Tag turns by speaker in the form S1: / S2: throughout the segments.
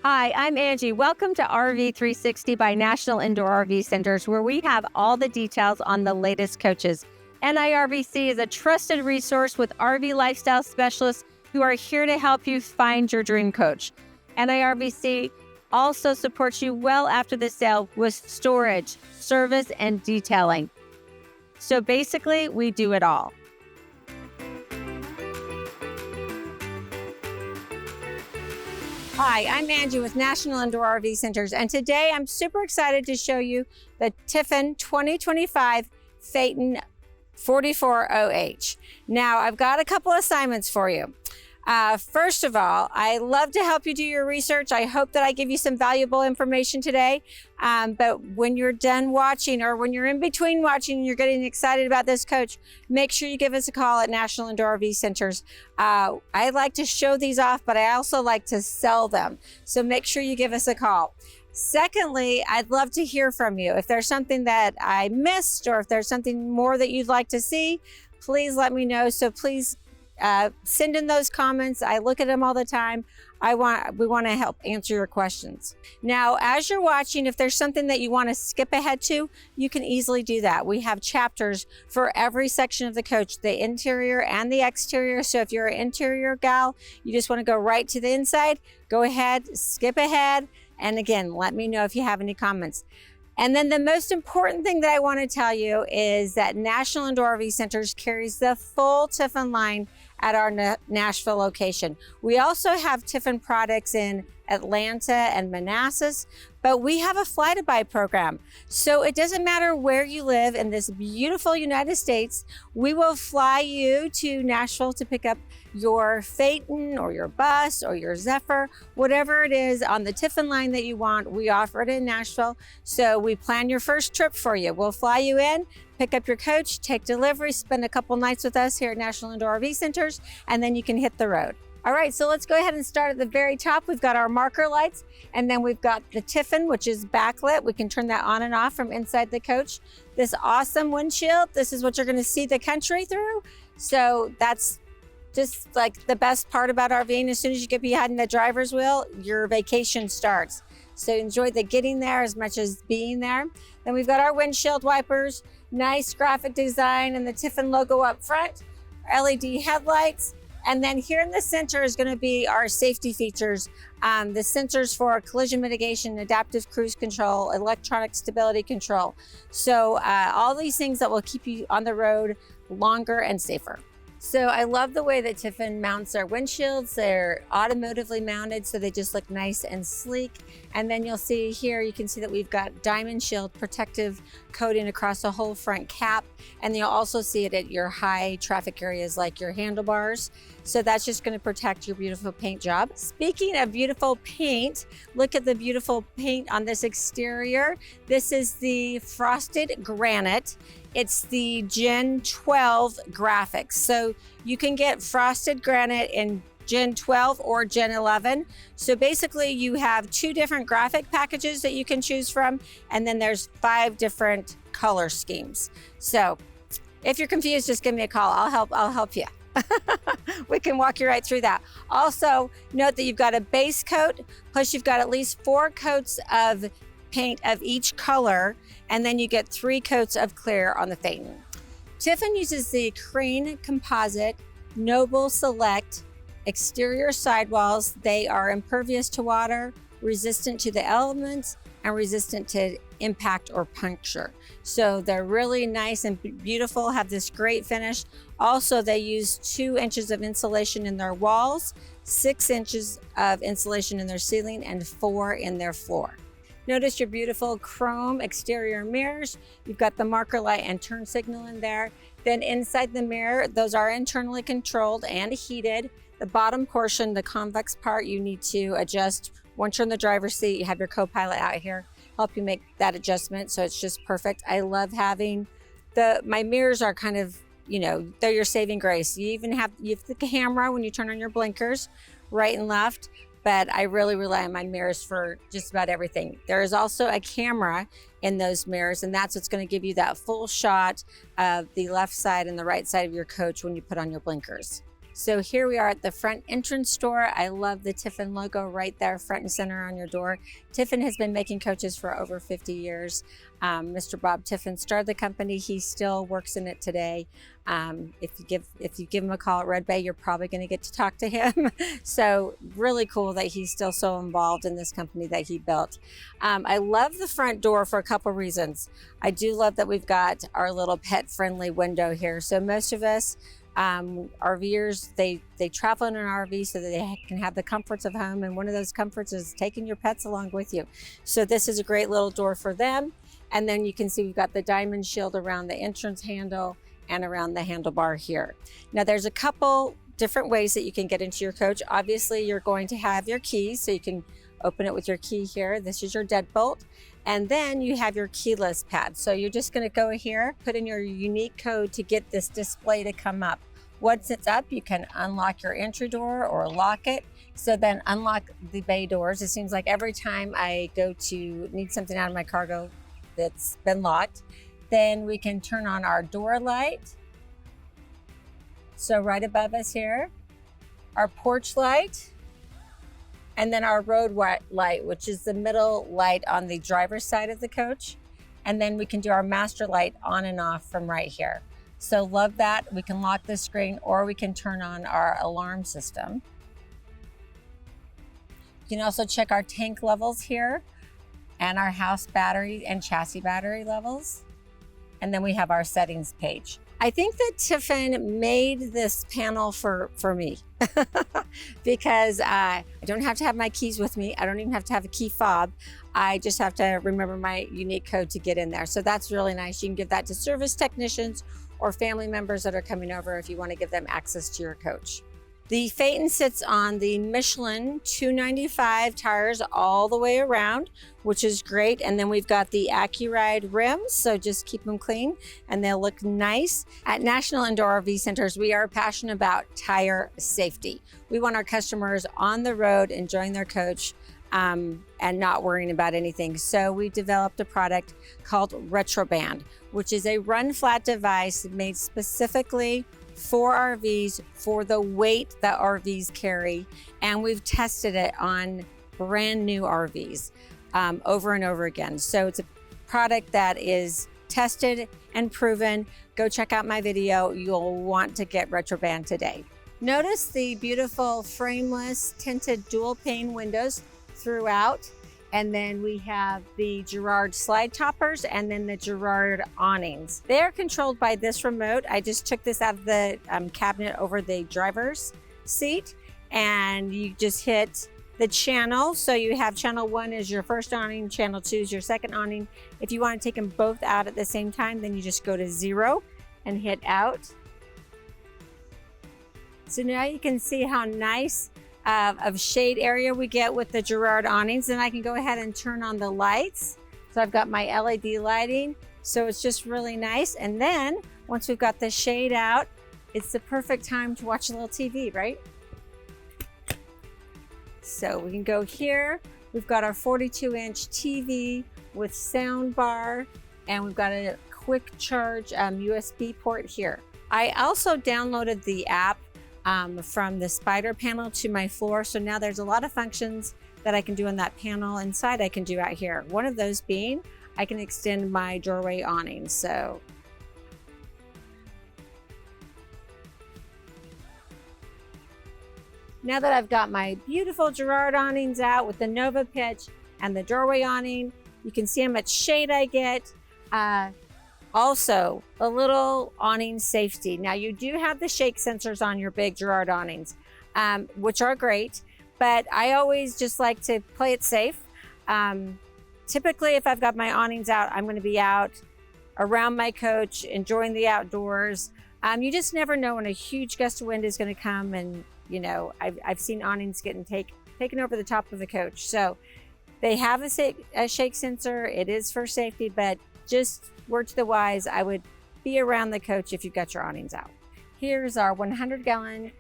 S1: Hi, I'm Angie. Welcome to RV 360 by National Indoor RV Centers, where we have all the details on the latest coaches. NIRVC is a trusted resource with RV lifestyle specialists who are here to help you find your dream coach. NIRVC also supports you well after the sale with storage, service, and detailing. So basically, we do it all. Hi, I'm Angie with National Indoor RV Centers, and today I'm super excited to show you the Tiffin 2025 Phaeton 44OH. Now, I've got a couple assignments for you. First of all, I love to help you do your research. I hope that I give you some valuable information today. But when you're done watching, or when you're in between watching and you're getting excited about this coach, make sure you give us a call at National Indoor RV Centers. I like to show these off, but I also like to sell them. So make sure you give us a call. Secondly, I'd love to hear from you. If there's something that I missed, or if there's something more that you'd like to see, please let me know. So please send in those comments. I look at them all the time. We want to help answer your questions. Now, as you're watching, if there's something that you want to skip ahead to, you can easily do that. We have chapters for every section of the coach, the interior and the exterior. So if you're an interior gal, you just want to go right to the inside, go ahead, skip ahead. And again, let me know if you have any comments. And then the most important thing that I want to tell you is that National Indoor RV Centers carries the full Tiffin line at our Nashville location. We also have Tiffin products in Atlanta and Manassas, but we have a fly to buy program. So it doesn't matter where you live in this beautiful United States, we will fly you to Nashville to pick up your Phaeton or your bus or your Zephyr, whatever it is on the Tiffin line that you want. We offer it in Nashville. So we plan your first trip for you. We'll fly you in, pick up your coach, take delivery, spend a couple nights with us here at National Indoor RV Centers, and then you can hit the road. All right, so let's go ahead and start at the very top. We've got our marker lights, and then we've got the Tiffin, which is backlit. We can turn that on and off from inside the coach. This awesome windshield, this is what you're gonna see the country through. So that's just like the best part about RVing. As soon as you get behind the driver's wheel, your vacation starts. So enjoy the getting there as much as being there. Then we've got our windshield wipers, nice graphic design and the Tiffin logo up front, LED headlights. And then here in the center is going to be our safety features. The sensors for collision mitigation, adaptive cruise control, electronic stability control. So all these things that will keep you on the road longer and safer. So I love the way that Tiffin mounts their windshields. They're automotively mounted, so they just look nice and sleek. And then you'll see here, you can see that we've got diamond shield protective coating across the whole front cap. And you'll also see it at your high traffic areas like your handlebars. So that's just going to protect your beautiful paint job. Speaking of beautiful paint, look at the beautiful paint on this exterior. This is the frosted granite. It's the Gen 12 graphics. So you can get frosted granite in Gen 12 or Gen 11. So basically you have two different graphic packages that you can choose from, and then there's 5 different color schemes. So if you're confused, just give me a call. I'll help you. We can walk you right through that. Also, note that you've got a base coat, plus you've got at least 4 coats of paint of each color, and then you get 3 coats of clear on the Phaeton. Tiffin uses the Crane Composite Noble Select exterior sidewalls. They are impervious to water, resistant to the elements, and resistant to impact or puncture. So they're really nice and beautiful, have this great finish. Also, they use 2 inches of insulation in their walls, 6 inches of insulation in their ceiling, and 4 in their floor. Notice your beautiful chrome exterior mirrors. You've got the marker light and turn signal in there. Then inside the mirror, those are internally controlled and heated. The bottom portion, the convex part, you need to adjust. Once you're in the driver's seat, you have your co-pilot out here, help you make that adjustment. So it's just perfect. I love having my mirrors are kind of, they're your saving grace. You have the camera when you turn on your blinkers, right and left. But I really rely on my mirrors for just about everything. There is also a camera in those mirrors, and that's what's going to give you that full shot of the left side and the right side of your coach when you put on your blinkers. So here we are at the front entrance door. I love the Tiffin logo right there, front and center on your door. Tiffin has been making coaches for over 50 years. Mr. Bob Tiffin started the company. He still works in it today. If you give him a call at Red Bay, you're probably going to get to talk to him. So really cool that he's still so involved in this company that he built. I love the front door for a couple reasons. I do love that we've got our little pet-friendly window here. So most of us RVers, they travel in an RV so that they can have the comforts of home, and one of those comforts is taking your pets along with you. So this is a great little door for them. And then you can see we've got the diamond shield around the entrance handle and around the handlebar here. Now there's a couple different ways that you can get into your coach. Obviously you're going to have your keys, so you can open it with your key here. This is your deadbolt. And then you have your keyless pad. So you're just going to go here, put in your unique code to get this display to come up. Once it's up, you can unlock your entry door or lock it. So then unlock the bay doors. It seems like every time I go to need something out of my cargo that's been locked, then we can turn on our door light. So right above us here, our porch light, and then our road light, which is the middle light on the driver's side of the coach. And then we can do our master light on and off from right here. So love that. We can lock the screen, or we can turn on our alarm system. You can also check our tank levels here and our house battery and chassis battery levels. And then we have our settings page. I think that Tiffin made this panel for me because I don't have to have my keys with me. I don't even have to have a key fob. I just have to remember my unique code to get in there. So that's really nice. You can give that to service technicians or family members that are coming over if you want to give them access to your coach. The Phaeton sits on the Michelin 295 tires all the way around, which is great. And then we've got the AccuRide rims, so just keep them clean and they'll look nice. At National Indoor RV Centers, we are passionate about tire safety. We want our customers on the road enjoying their coach and not worrying about anything. So we developed a product called Retroband, which is a run flat device made specifically for RVs, for the weight that RVs carry. And we've tested it on brand new RVs over and over again. So it's a product that is tested and proven. Go check out my video. You'll want to get Retroband today. Notice the beautiful frameless tinted dual pane windows throughout. And then we have the Girard slide toppers and then the Girard awnings. They are controlled by this remote. I just took this out of the cabinet over the driver's seat, and you just hit the channel. So you have channel 1 is your first awning, channel 2 is your second awning. If you want to take them both out at the same time, then you just go to 0 and hit out. So now you can see how nice of shade area we get with the Girard awnings. And I can go ahead and turn on the lights. So I've got my LED lighting. So it's just really nice. And then once we've got the shade out, it's the perfect time to watch a little TV, right? So we can go here. We've got our 42-inch TV with sound bar, and we've got a quick charge USB port here. I also downloaded the app from the spider panel to my floor. So now there's a lot of functions that I can do on that panel. Inside I can do out here. One of those being, I can extend my doorway awning. So now that I've got my beautiful Girard awnings out with the Nova pitch and the doorway awning, you can see how much shade I get. Also, a little awning safety. Now you do have the shake sensors on your big Girard awnings, which are great, but I always just like to play it safe. Typically, if I've got my awnings out, I'm gonna be out around my coach, enjoying the outdoors. You just never know when a huge gust of wind is gonna come, and you know, I've seen awnings getting taken over the top of the coach. So they have a shake sensor. It is for safety, but just word to the wise, I would be around the coach if you've got your awnings out. Here's our 100-gallon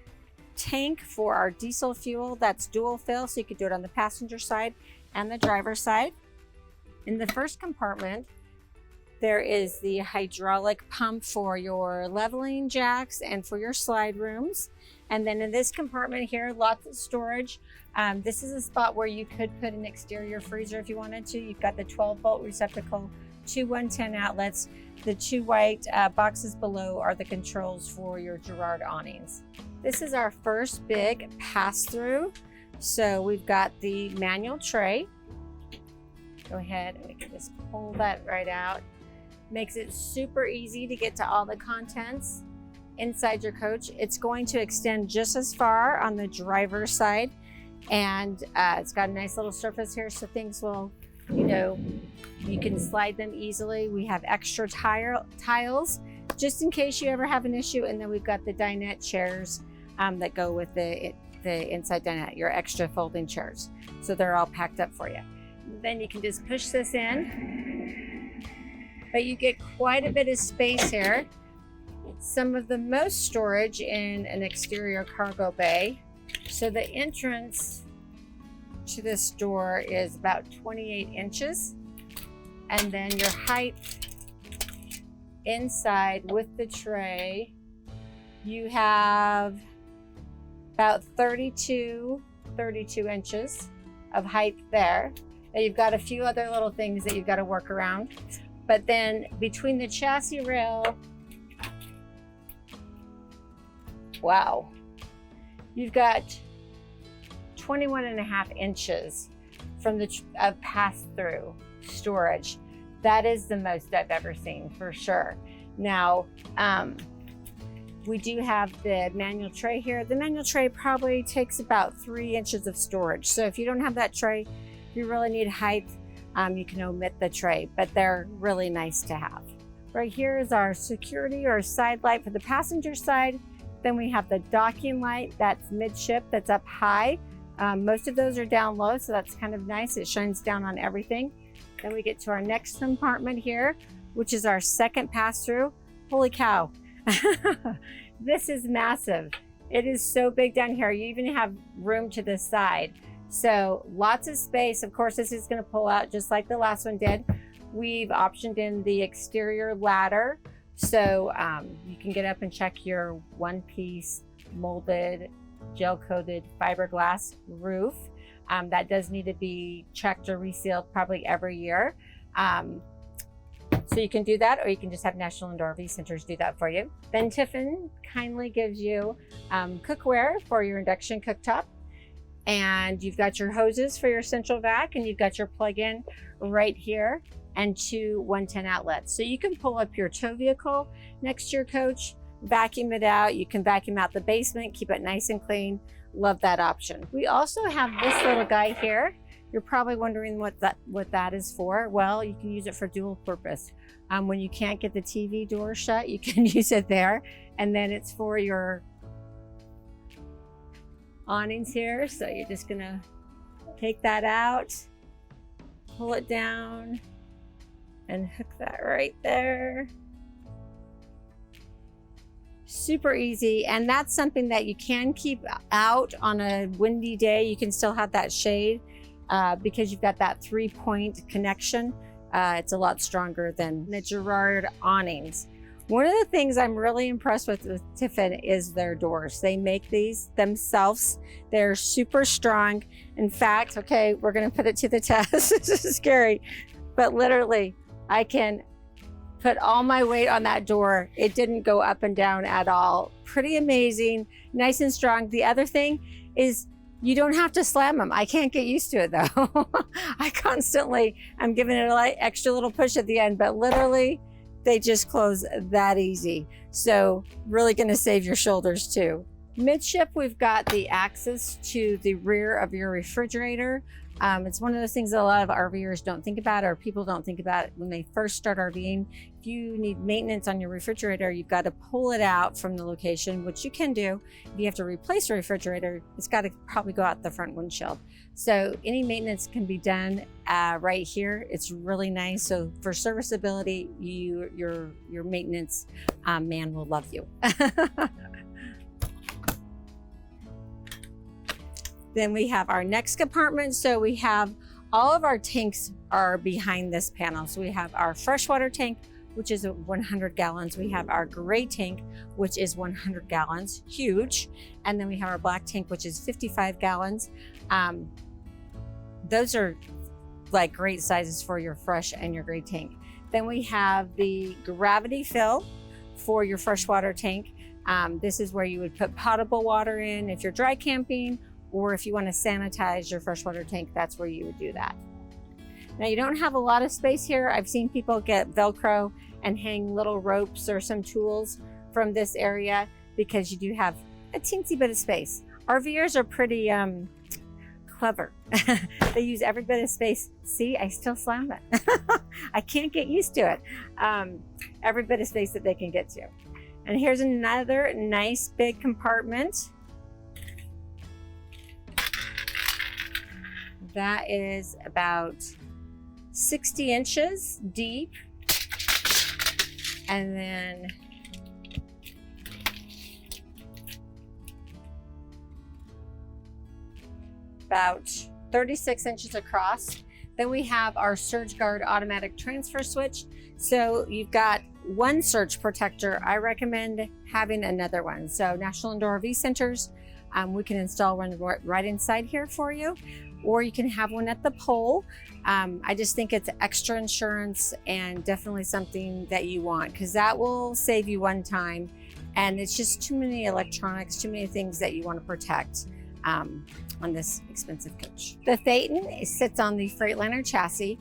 S1: tank for our diesel fuel. That's dual fill, so you could do it on the passenger side and the driver's side. In the first compartment, There is the hydraulic pump for your leveling jacks and for your slide rooms. And then in this compartment here, lots of storage. This is a spot where you could put an exterior freezer if you wanted to. You've got the 12-volt receptacle, 2 110 outlets. The 2 white boxes below are the controls for your Girard awnings. This is our first big pass-through. So we've got the manual tray. Go ahead and we can just pull that right out. Makes it super easy to get to all the contents inside your coach. It's going to extend just as far on the driver's side, and it's got a nice little surface here, so things will, you know, you can slide them easily. We have extra tiles just in case you ever have an issue, and then we've got the dinette chairs that go with the inside dinette, your extra folding chairs. So they're all packed up for you. Then you can just push this in, but you get quite a bit of space here. Some of the most storage in an exterior cargo bay. So the entrance to this door is about 28 inches. And then your height inside with the tray, you have about 32 inches of height there. Now you've got a few other little things that you've got to work around. But then between the chassis rail, wow, you've got 21.5 inches from the pass-through storage. That is the most I've ever seen for sure. Now, we do have the manual tray here. The manual tray probably takes about 3 inches of storage. So if you don't have that tray, if you really need height, you can omit the tray, but they're really nice to have. Right here is our security or side light for the passenger side. Then we have the docking light that's midship, that's up high. Most of those are down low, so that's kind of nice. It shines down on everything. Then we get to our next compartment here, which is our second pass-through. Holy cow. This is massive. It is so big down here. You even have room to the side. So lots of space. Of course, this is going to pull out just like the last one did. We've optioned in the exterior ladder. So you can get up and check your one-piece molded, gel-coated fiberglass roof. That does need to be checked or resealed probably every year. So you can do that, or you can just have National Indoor RV Centers do that for you. Then Tiffin kindly gives you cookware for your induction cooktop. And you've got your hoses for your central vac, and you've got your plug-in right here, and 2 110 outlets. So you can pull up your tow vehicle next to your coach, vacuum it out. You can vacuum out the basement, keep it nice and clean. Love that option. We also have this little guy here. You're probably wondering what that is for. Well, you can use it for dual purpose. When you can't get the TV door shut, you can use it there. And then it's for your awnings here. So you're just gonna take that out, pull it down, and hook that right there. Super easy. And that's something that you can keep out on a windy day. You can still have that shade because you've got that 3-point connection. It's a lot stronger than the Girard awnings. One of the things I'm really impressed with Tiffin is their doors. They make these themselves. They're super strong. In fact, okay, we're gonna put it to the test. This is scary, but literally I can put all my weight on that door. It didn't go up and down at all. Pretty amazing, nice and strong. The other thing is you don't have to slam them. I can't get used to it though. I'm giving it an extra little push at the end, but literally they just close that easy. So really gonna save your shoulders too. Midship, we've got the access to the rear of your refrigerator. It's one of those things that a lot of RVers don't think about, or people don't think about when they first start RVing. If you need maintenance on your refrigerator, you've got to pull it out from the location, which you can do. If you have to replace a refrigerator, it's got to probably go out the front windshield. So any maintenance can be done right here. It's really nice. So for serviceability, your maintenance man will love you. Then we have our next compartment. So we have all of our tanks are behind this panel. So we have our freshwater tank, which is 100 gallons. We have our gray tank, which is 100 gallons, huge. And then we have our black tank, which is 55 gallons. Those are like great sizes for your fresh and your gray tank. Then we have the gravity fill for your freshwater tank. This is where you would put potable water in if you're dry camping, or if you want to sanitize your freshwater tank, that's where you would do that. Now you don't have a lot of space here. I've seen people get Velcro and hang little ropes or some tools from this area because you do have a teensy bit of space. RVers are pretty clever. They use every bit of space. See, I still slam it. I can't get used to it. Every bit of space that they can get to. And here's another nice big compartment. That is about 60 inches deep. And then about 36 inches across. Then we have our Surge Guard automatic transfer switch. So you've got one surge protector. I recommend having another one. So National Indoor RV Centers, we can install one right inside here for you, or you can have one at the pole. I just think it's extra insurance and definitely something that you want, because that will save you one time. And it's just too many electronics, too many things that you want to protect on this expensive coach. The Phaeton sits on the Freightliner chassis.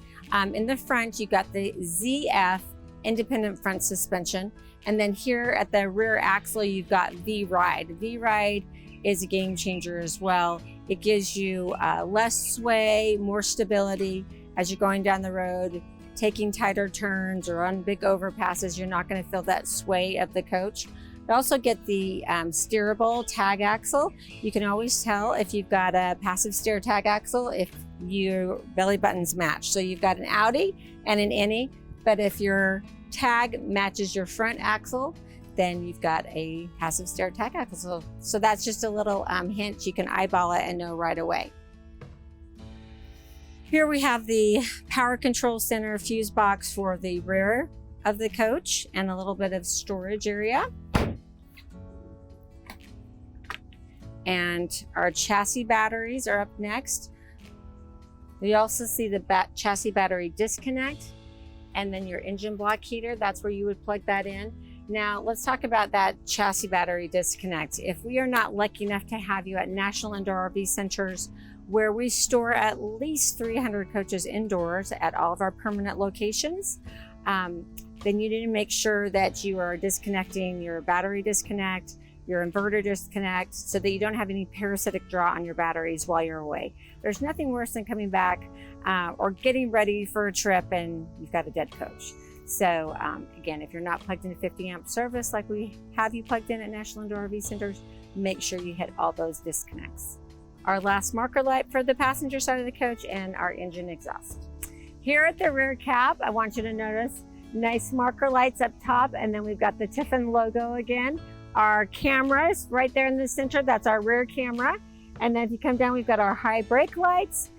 S1: In the front, you got the ZF independent front suspension. And then here at the rear axle, you've got V-Ride. V-Ride is a game changer as well. It gives you less sway, more stability as you're going down the road, taking tighter turns or on big overpasses. You're not going to feel that sway of the coach. You also get the steerable tag axle. You can always tell if you've got a passive steer tag axle if your belly buttons match. So you've got an Audi and an innie, but if your tag matches your front axle, then you've got a passive steer tag axle. So that's just a little hint. You can eyeball it and know right away. Here we have the power control center fuse box for the rear of the coach and a little bit of storage area. And our chassis batteries are up next. You also see the chassis battery disconnect, and then your engine block heater. That's where you would plug that in. Now let's talk about that chassis battery disconnect. If we are not lucky enough to have you at National Indoor RV Centers, where we store at least 300 coaches indoors at all of our permanent locations, then you need to make sure that you are disconnecting your battery disconnect, your inverter disconnect, so that you don't have any parasitic draw on your batteries while you're away. There's nothing worse than coming back or getting ready for a trip and you've got a dead coach. So again, if you're not plugged into 50 amp service like we have you plugged in at National Indoor RV Centers, make sure you hit all those disconnects. Our last marker light for the passenger side of the coach and our engine exhaust. Here at the rear cab, I want you to notice nice marker lights up top, and then we've got the Tiffin logo again. Our cameras right there in the center, that's our rear camera. And then if you come down, we've got our high brake lights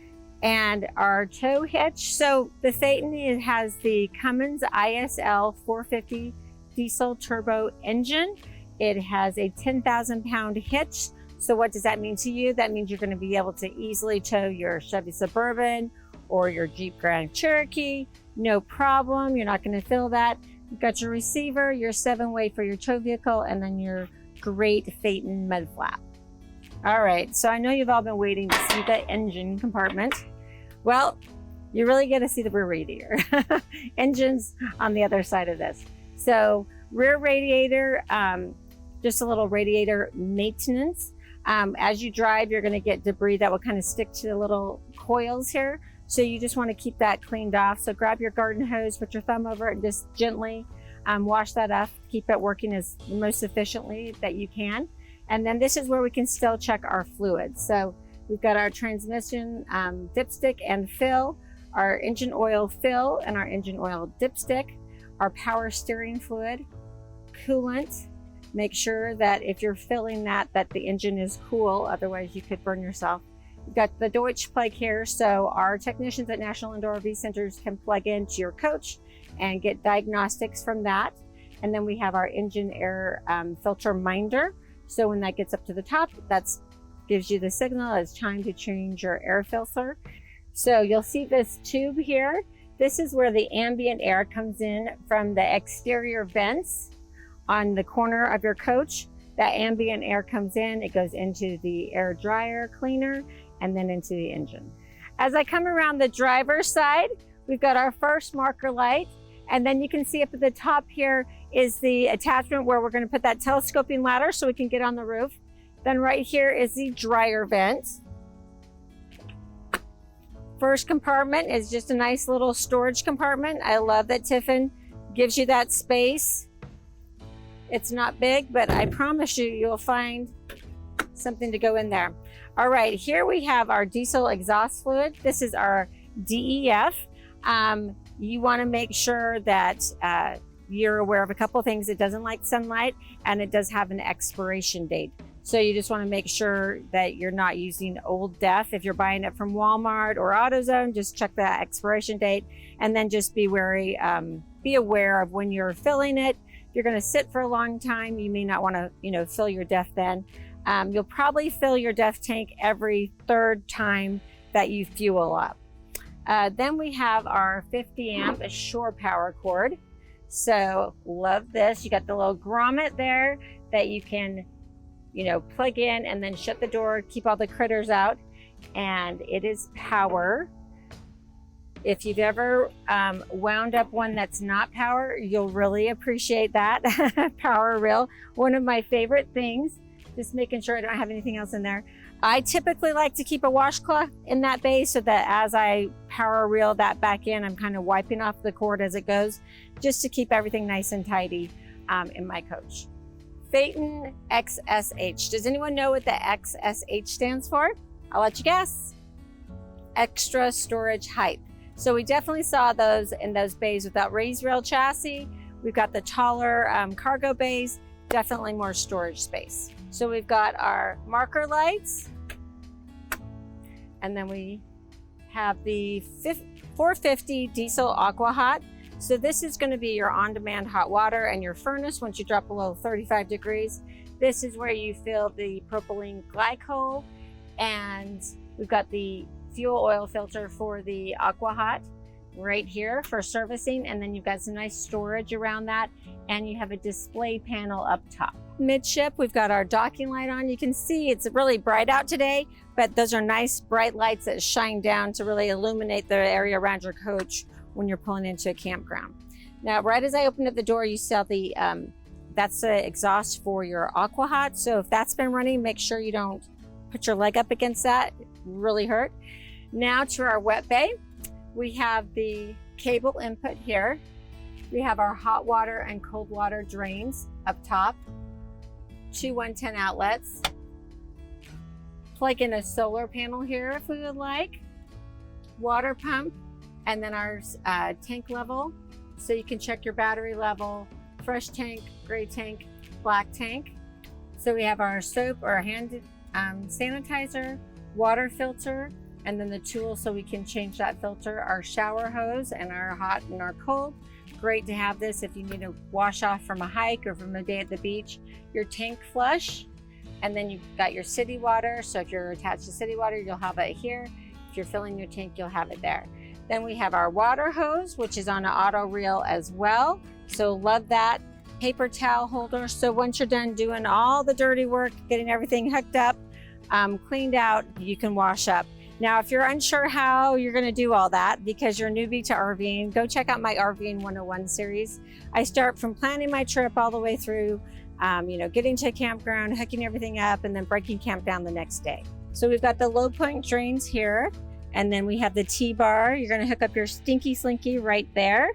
S1: and our tow hitch. So the Phaeton, it has the Cummins ISL 450 diesel turbo engine. It has a 10,000 pound hitch. So what does that mean to you? That means you're going to be able to easily tow your Chevy Suburban or your Jeep Grand Cherokee. No problem. You're not going to feel that. You've got your receiver, your 7-way for your tow vehicle, and then your great Phaeton mud flap. All right, so I know you've all been waiting to see the engine compartment. Well, you really get to see the rear radiator. Engine's on the other side of this. So rear radiator, just a little radiator maintenance. As you drive, you're going to get debris that will kind of stick to the little coils here. So you just want to keep that cleaned off. So grab your garden hose, put your thumb over it, and just gently wash that off. Keep it working as most efficiently that you can. And then this is where we can still check our fluids. So we've got our transmission dipstick and fill, our engine oil fill and our engine oil dipstick, our power steering fluid, coolant. Make sure that if you're filling that the engine is cool, otherwise you could burn yourself. We've got the Deutsch plug here, so our technicians at National Indoor RV Centers can plug into your coach and get diagnostics from that. And then we have our engine air filter minder. So when that gets up to the top, that gives you the signal it's time to change your air filter. So you'll see this tube here. This is where the ambient air comes in from the exterior vents on the corner of your coach. That ambient air comes in, it goes into the air dryer cleaner, and then into the engine. As I come around the driver's side, we've got our first marker light, and then you can see up at the top here is the attachment where we're going to put that telescoping ladder so we can get on the roof. Then right here is the dryer vent. First compartment is just a nice little storage compartment. I love that Tiffin gives you that space. It's not big, but I promise you, you'll find something to go in there. All right, here we have our diesel exhaust fluid. This is our DEF. You want to make sure that you're aware of a couple of things. It doesn't like sunlight, and it does have an expiration date. So you just want to make sure that you're not using old DEF. If you're buying it from Walmart or AutoZone, just check that expiration date, and then just be wary, be aware of when you're filling it. If you're going to sit for a long time, you may not want to, fill your DEF then. You'll probably fill your DEF tank every third time that you fuel up. Then we have our 50 amp shore power cord. So love this. You got the little grommet there that you can, plug in and then shut the door, keep all the critters out. And it is power. If you've ever wound up one that's not power, you'll really appreciate that. Power reel, one of my favorite things. Just making sure I don't have anything else in there. I typically like to keep a washcloth in that base so that as I power reel that back in, I'm kind of wiping off the cord as it goes, just to keep everything nice and tidy in my coach. Phaeton XSH. Does anyone know what the XSH stands for? I'll let you guess. Extra storage height. So we definitely saw those in those bays without raised rail chassis. We've got the taller cargo bays, definitely more storage space. So we've got our marker lights, and then we have the 450 diesel aqua hot. So this is going to be your on-demand hot water and your furnace once you drop below 35 degrees. This is where you fill the propylene glycol, and we've got the fuel oil filter for the aqua hot right here for servicing, and then you've got some nice storage around that, and you have a display panel up top. Midship, we've got our docking light on. You can see it's really bright out today, but those are nice bright lights that shine down to really illuminate the area around your coach when you're pulling into a campground. Now, right as I opened up the door, you saw the that's the exhaust for your aqua hot. So if that's been running, make sure you don't put your leg up against that. It really hurt. Now to our wet bay, we have the cable input here. We have our hot water and cold water drains up top, 2 110 outlets. Plug in a solar panel here if we would like. Water pump, and then our tank level. So you can check your battery level, fresh tank, gray tank, black tank. So we have our soap or hand sanitizer, water filter, and then the tool so we can change that filter, our shower hose and our hot and our cold. Great to have this if you need to wash off from a hike or from a day at the beach. Your tank flush, and then you've got your city water. So if you're attached to city water, you'll have it here. If you're filling your tank, you'll have it there. Then we have our water hose, which is on an auto reel as well. So love that. Paper towel holder. So once you're done doing all the dirty work, getting everything hooked up, cleaned out, you can wash up. Now, if you're unsure how you're going to do all that because you're a newbie to RVing, go check out my RVing 101 series. I start from planning my trip all the way through, getting to a campground, hooking everything up, and then breaking camp down the next day. So we've got the low point drains here, and then we have the T-bar. You're going to hook up your stinky slinky right there.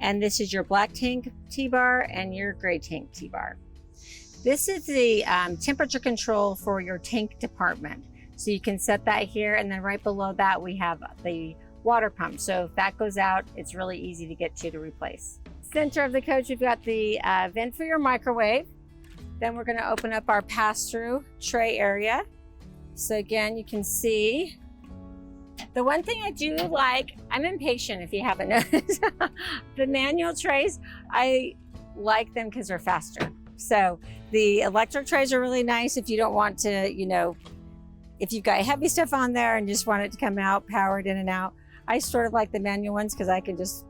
S1: And this is your black tank T-bar and your gray tank T-bar. This is the temperature control for your tank department. So you can set that here, and then right below that we have the water pump. So if that goes out, it's really easy to get to replace. Center of the coach, we've got the vent for your microwave. Then we're going to open up our pass-through tray area. So again, you can see The one thing I do like, I'm impatient if you haven't noticed, the manual trays, I like them because they're faster. So the electric trays are really nice if you don't want to, you know, if you've got heavy stuff on there and just want it to come out powered in and out. I sort of like the manual ones because I can just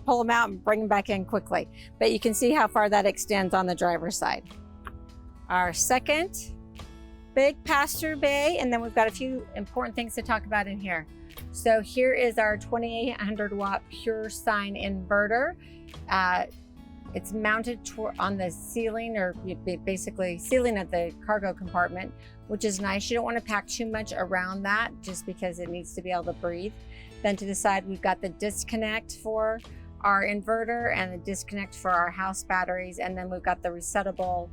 S1: pull them out and bring them back in quickly. But you can see how far that extends on the driver's side. Our second big pass-through bay, and then we've got a few important things to talk about in here. So here is our 2800 watt pure sine inverter. It's mounted on the ceiling, or basically ceiling of the cargo compartment, which is nice. You don't want to pack too much around that just because it needs to be able to breathe. Then to the side, we've got the disconnect for our inverter and the disconnect for our house batteries. And then we've got the resettable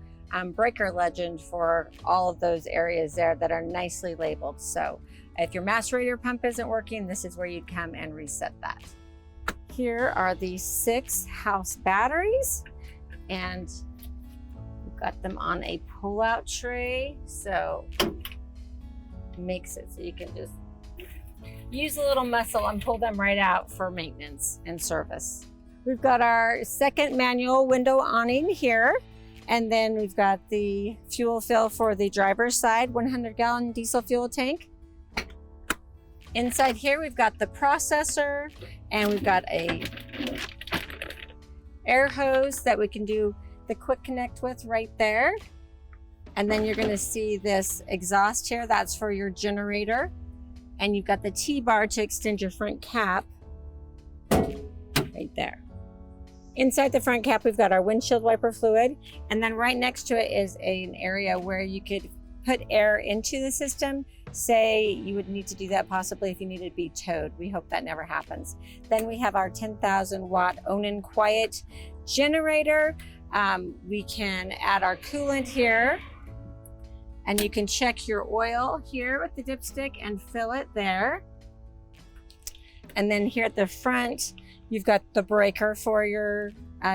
S1: breaker legend for all of those areas there that are nicely labeled. So if your macerator pump isn't working, this is where you'd come and reset that. Here are the 6 house batteries, and we've got them on a pull-out tray, so it makes it so you can just use a little muscle and pull them right out for maintenance and service. We've got our second manual window awning here, and then we've got the fuel fill for the driver's side, 100-gallon diesel fuel tank. Inside here, we've got the processor, and we've got a air hose that we can do the quick connect with right there. And then you're gonna see this exhaust here, that's for your generator. And you've got the T-bar to extend your front cap right there. Inside the front cap, we've got our windshield wiper fluid. And then right next to it is an area where you could put air into the system. Say you would need to do that possibly if you needed to be towed. We hope that never happens. Then we have our 10,000 watt Onan quiet generator. We can add our coolant here, and you can check your oil here with the dipstick and fill it there. And then here at the front, you've got the breaker for your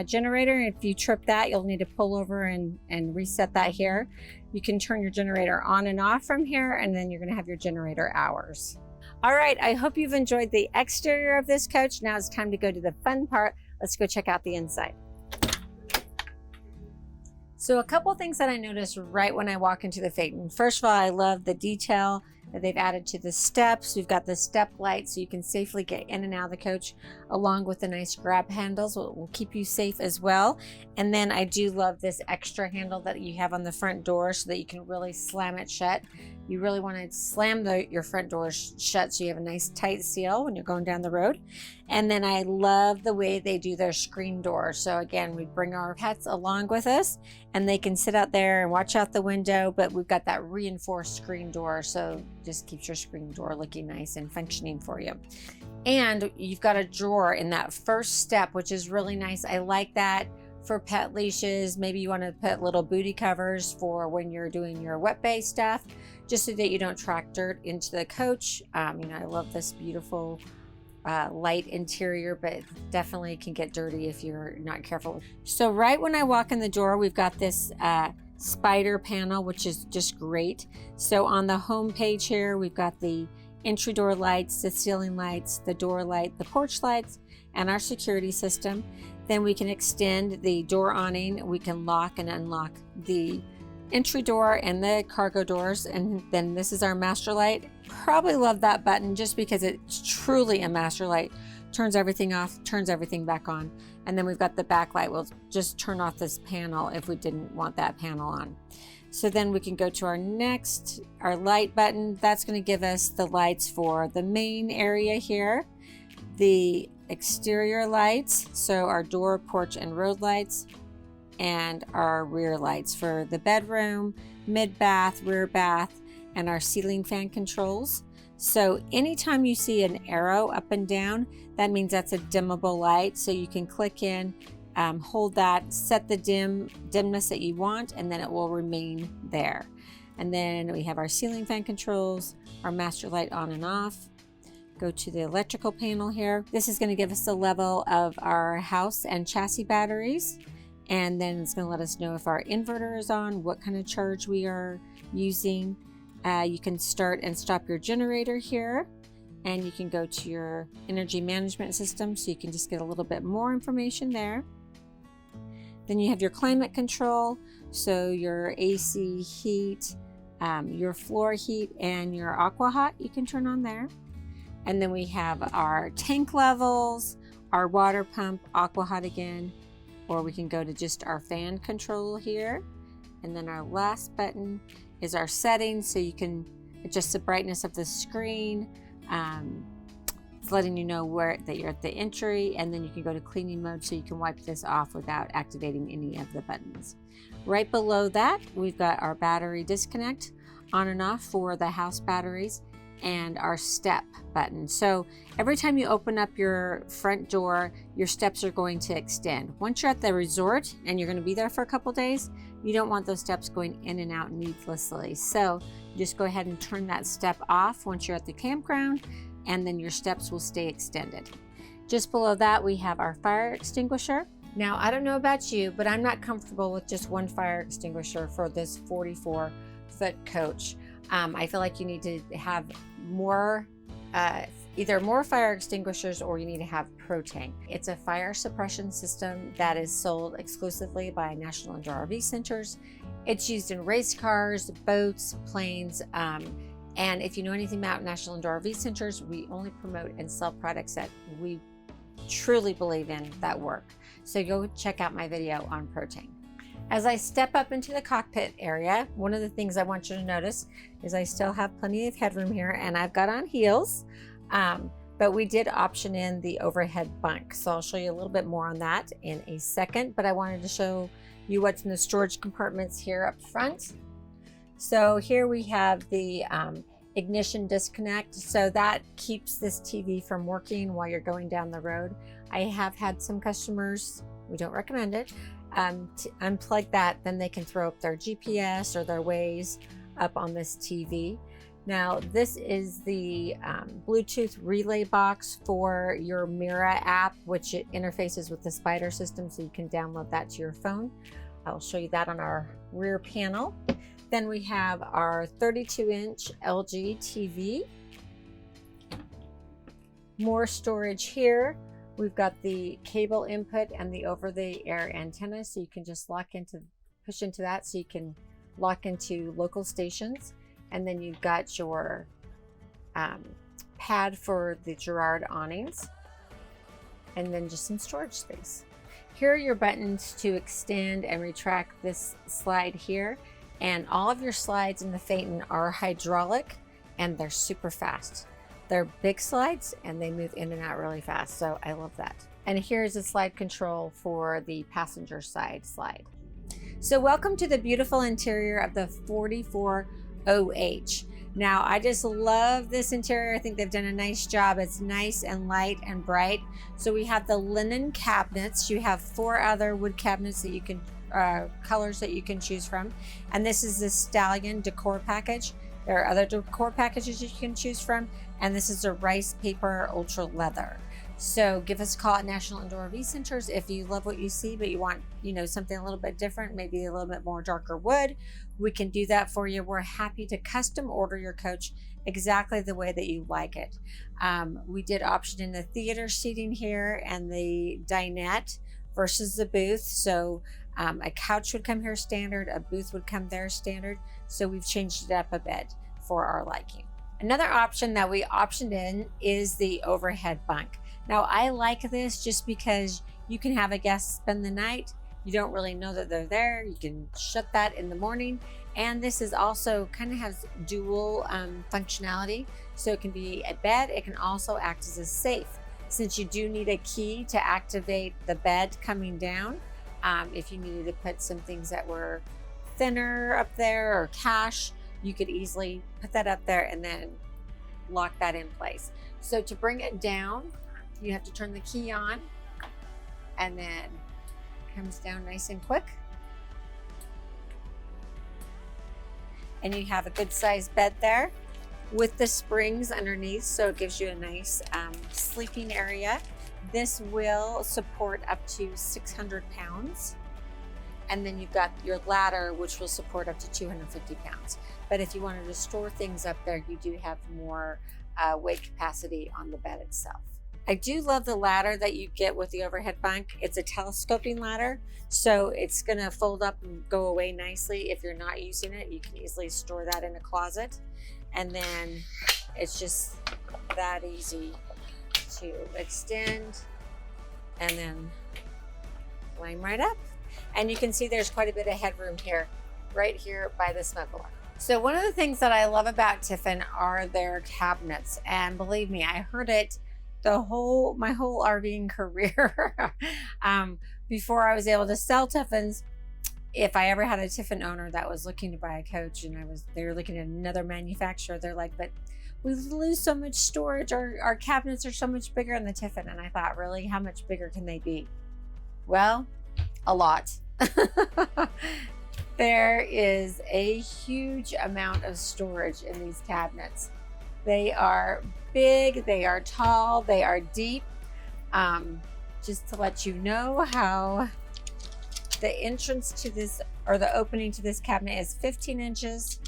S1: generator. If you trip that, you'll need to pull over and reset that here. You can turn your generator on and off from here, and then you're gonna have your generator hours. All right, I hope you've enjoyed the exterior of this coach. Now it's time to go to the fun part. Let's go check out the inside. So a couple things that I noticed right when I walk into the Phaeton. First of all, I love the detail that they've added to the steps. We've got the step light so you can safely get in and out of the coach, along with the nice grab handles will keep you safe as well. And then I do love this extra handle that you have on the front door so that you can really slam it shut. You really want to slam your front door shut so you have a nice tight seal when you're going down the road. And then I love the way they do their screen door. So again, we bring our pets along with us and they can sit out there and watch out the window, but we've got that reinforced screen door. So just keeps your screen door looking nice and functioning for you. And you've got a drawer in that first step, which is really nice. I like that for pet leashes. Maybe you want to put little booty covers for when you're doing your wet bay stuff, just so that you don't track dirt into the coach. You know, I love this beautiful light interior, but it definitely can get dirty if you're not careful. So right when I walk in the door, we've got this spider panel, which is just great. So on the home page here, we've got the entry door lights, the ceiling lights, the door light, the porch lights, and our security system. Then we can extend the door awning. We can lock and unlock the entry door and the cargo doors. And then this is our master light. Probably love that button just because it's truly a master light. Turns everything off, turns everything back on. And then we've got the backlight. We'll just turn off this panel if we didn't want that panel on. So then we can go to our light button. That's going to give us the lights for the main area here, the exterior lights, so our door, porch, and road lights, and our rear lights for the bedroom, mid bath, rear bath, and our ceiling fan controls. So anytime you see an arrow up and down, that means that's a dimmable light. So you can click in, hold that, set the dimness that you want, and then it will remain there. And then we have our ceiling fan controls, our master light on and off. Go to the electrical panel here. This is going to give us the level of our house and chassis batteries. And then it's going to let us know if our inverter is on, what kind of charge we are using. You can start and stop your generator here. and you can go to your energy management system, so you can just get a little bit more information there. Then you have your climate control, so your AC heat, your floor heat, and your aqua hot you can turn on there. And then we have our tank levels, our water pump, aqua hot again, or we can go to just our fan control here. And then our last button is our settings, so you can adjust the brightness of the screen. It's letting you know that you're at the entry, and then you can go to cleaning mode, so you can wipe this off without activating any of the buttons. Right below that, we've got our battery disconnect, on and off for the house batteries, and our step button. So every time you open up your front door, your steps are going to extend. Once you're at the resort and you're going to be there for a couple days, you don't want those steps going in and out needlessly. So just go ahead and turn that step off once you're at the campground, and then your steps will stay extended. Just below that, we have our fire extinguisher. Now, I don't know about you, but I'm not comfortable with just one fire extinguisher for this 44-foot coach. I feel like you need to have more, either more fire extinguishers, or you need to have propane. It's a fire suppression system that is sold exclusively by National Indoor RV Centers. It's used in race cars, boats, planes, and if you know anything about National Indoor RV Centers, we only promote and sell products that we truly believe in that work. So go check out my video on propane. As I step up into the cockpit area, one of the things I want you to notice is I still have plenty of headroom here, and I've got on heels, but we did option in the overhead bunk. So I'll show you a little bit more on that in a second, but I wanted to show you what's in the storage compartments here up front. So here we have the ignition disconnect. So that keeps this TV from working while you're going down the road. I have had some customers, we don't recommend it, to unplug that, then they can throw up their GPS or their Waze up on this TV. Now, this is the Bluetooth relay box for your Mira app, which it interfaces with the Spider system, so you can download that to your phone. I'll show you that on our rear panel. Then we have our 32-inch LG TV. More storage here. We've got the cable input and the over-the-air antenna, so you can just push into that, so you can lock into local stations. And then you've got your pad for the Girard awnings, and then just some storage space. Here are your buttons to extend and retract this slide here. And all of your slides in the Phaeton are hydraulic, and they're super fast. They're big slides, and they move in and out really fast, so I love that. And here's a slide control for the passenger side slide. So welcome to the beautiful interior of the 44OH. Now, I just love this interior. I think they've done a nice job. It's nice and light and bright. So we have the linen cabinets. You have 4 other wood cabinets that you can colors that you can choose from, and this is the Stallion decor package. There are other decor packages you can choose from, and this is a rice paper ultra leather. So give us a call at National Indoor RV Centers if you love what you see, but you want, something a little bit different, maybe a little bit more darker wood. We can do that for you. We're happy to custom order your coach exactly the way that you like it. We did option in the theater seating here and the dinette versus the booth. So a couch would come here standard, a booth would come there standard. So we've changed it up a bit for our liking. Another option that we optioned in is the overhead bunk. Now, I like this just because you can have a guest spend the night. You don't really know that they're there. You can shut that in the morning. And this is also kind of has dual functionality. So it can be a bed. It can also act as a safe, since you do need a key to activate the bed coming down. If you needed to put some things that were thinner up there or cash, you could easily put that up there and then lock that in place. So to bring it down, you have to turn the key on, and then it comes down nice and quick. And you have a good sized bed there with the springs underneath, so it gives you a nice sleeping area. This will support up to 600 pounds. And then you've got your ladder, which will support up to 250 pounds. But if you wanted to store things up there, you do have more weight capacity on the bed itself. I do love the ladder that you get with the overhead bunk. It's a telescoping ladder, so it's gonna fold up and go away nicely. If you're not using it, you can easily store that in a closet. And then it's just that easy to extend and then climb right up. And you can see there's quite a bit of headroom here, right here by the smoke alarm. So one of the things that I love about Tiffin are their cabinets. And believe me, I heard it my whole RVing career before I was able to sell Tiffins. If I ever had a Tiffin owner that was looking to buy a coach and they were looking at another manufacturer, they're like, but we lose so much storage. Our cabinets are so much bigger in the Tiffin. And I thought, really, how much bigger can they be? Well, a lot. There is a huge amount of storage in these cabinets. They are big, they are tall, they are deep. Just to let you know how the entrance to this, or the opening to this cabinet, is 15 inches.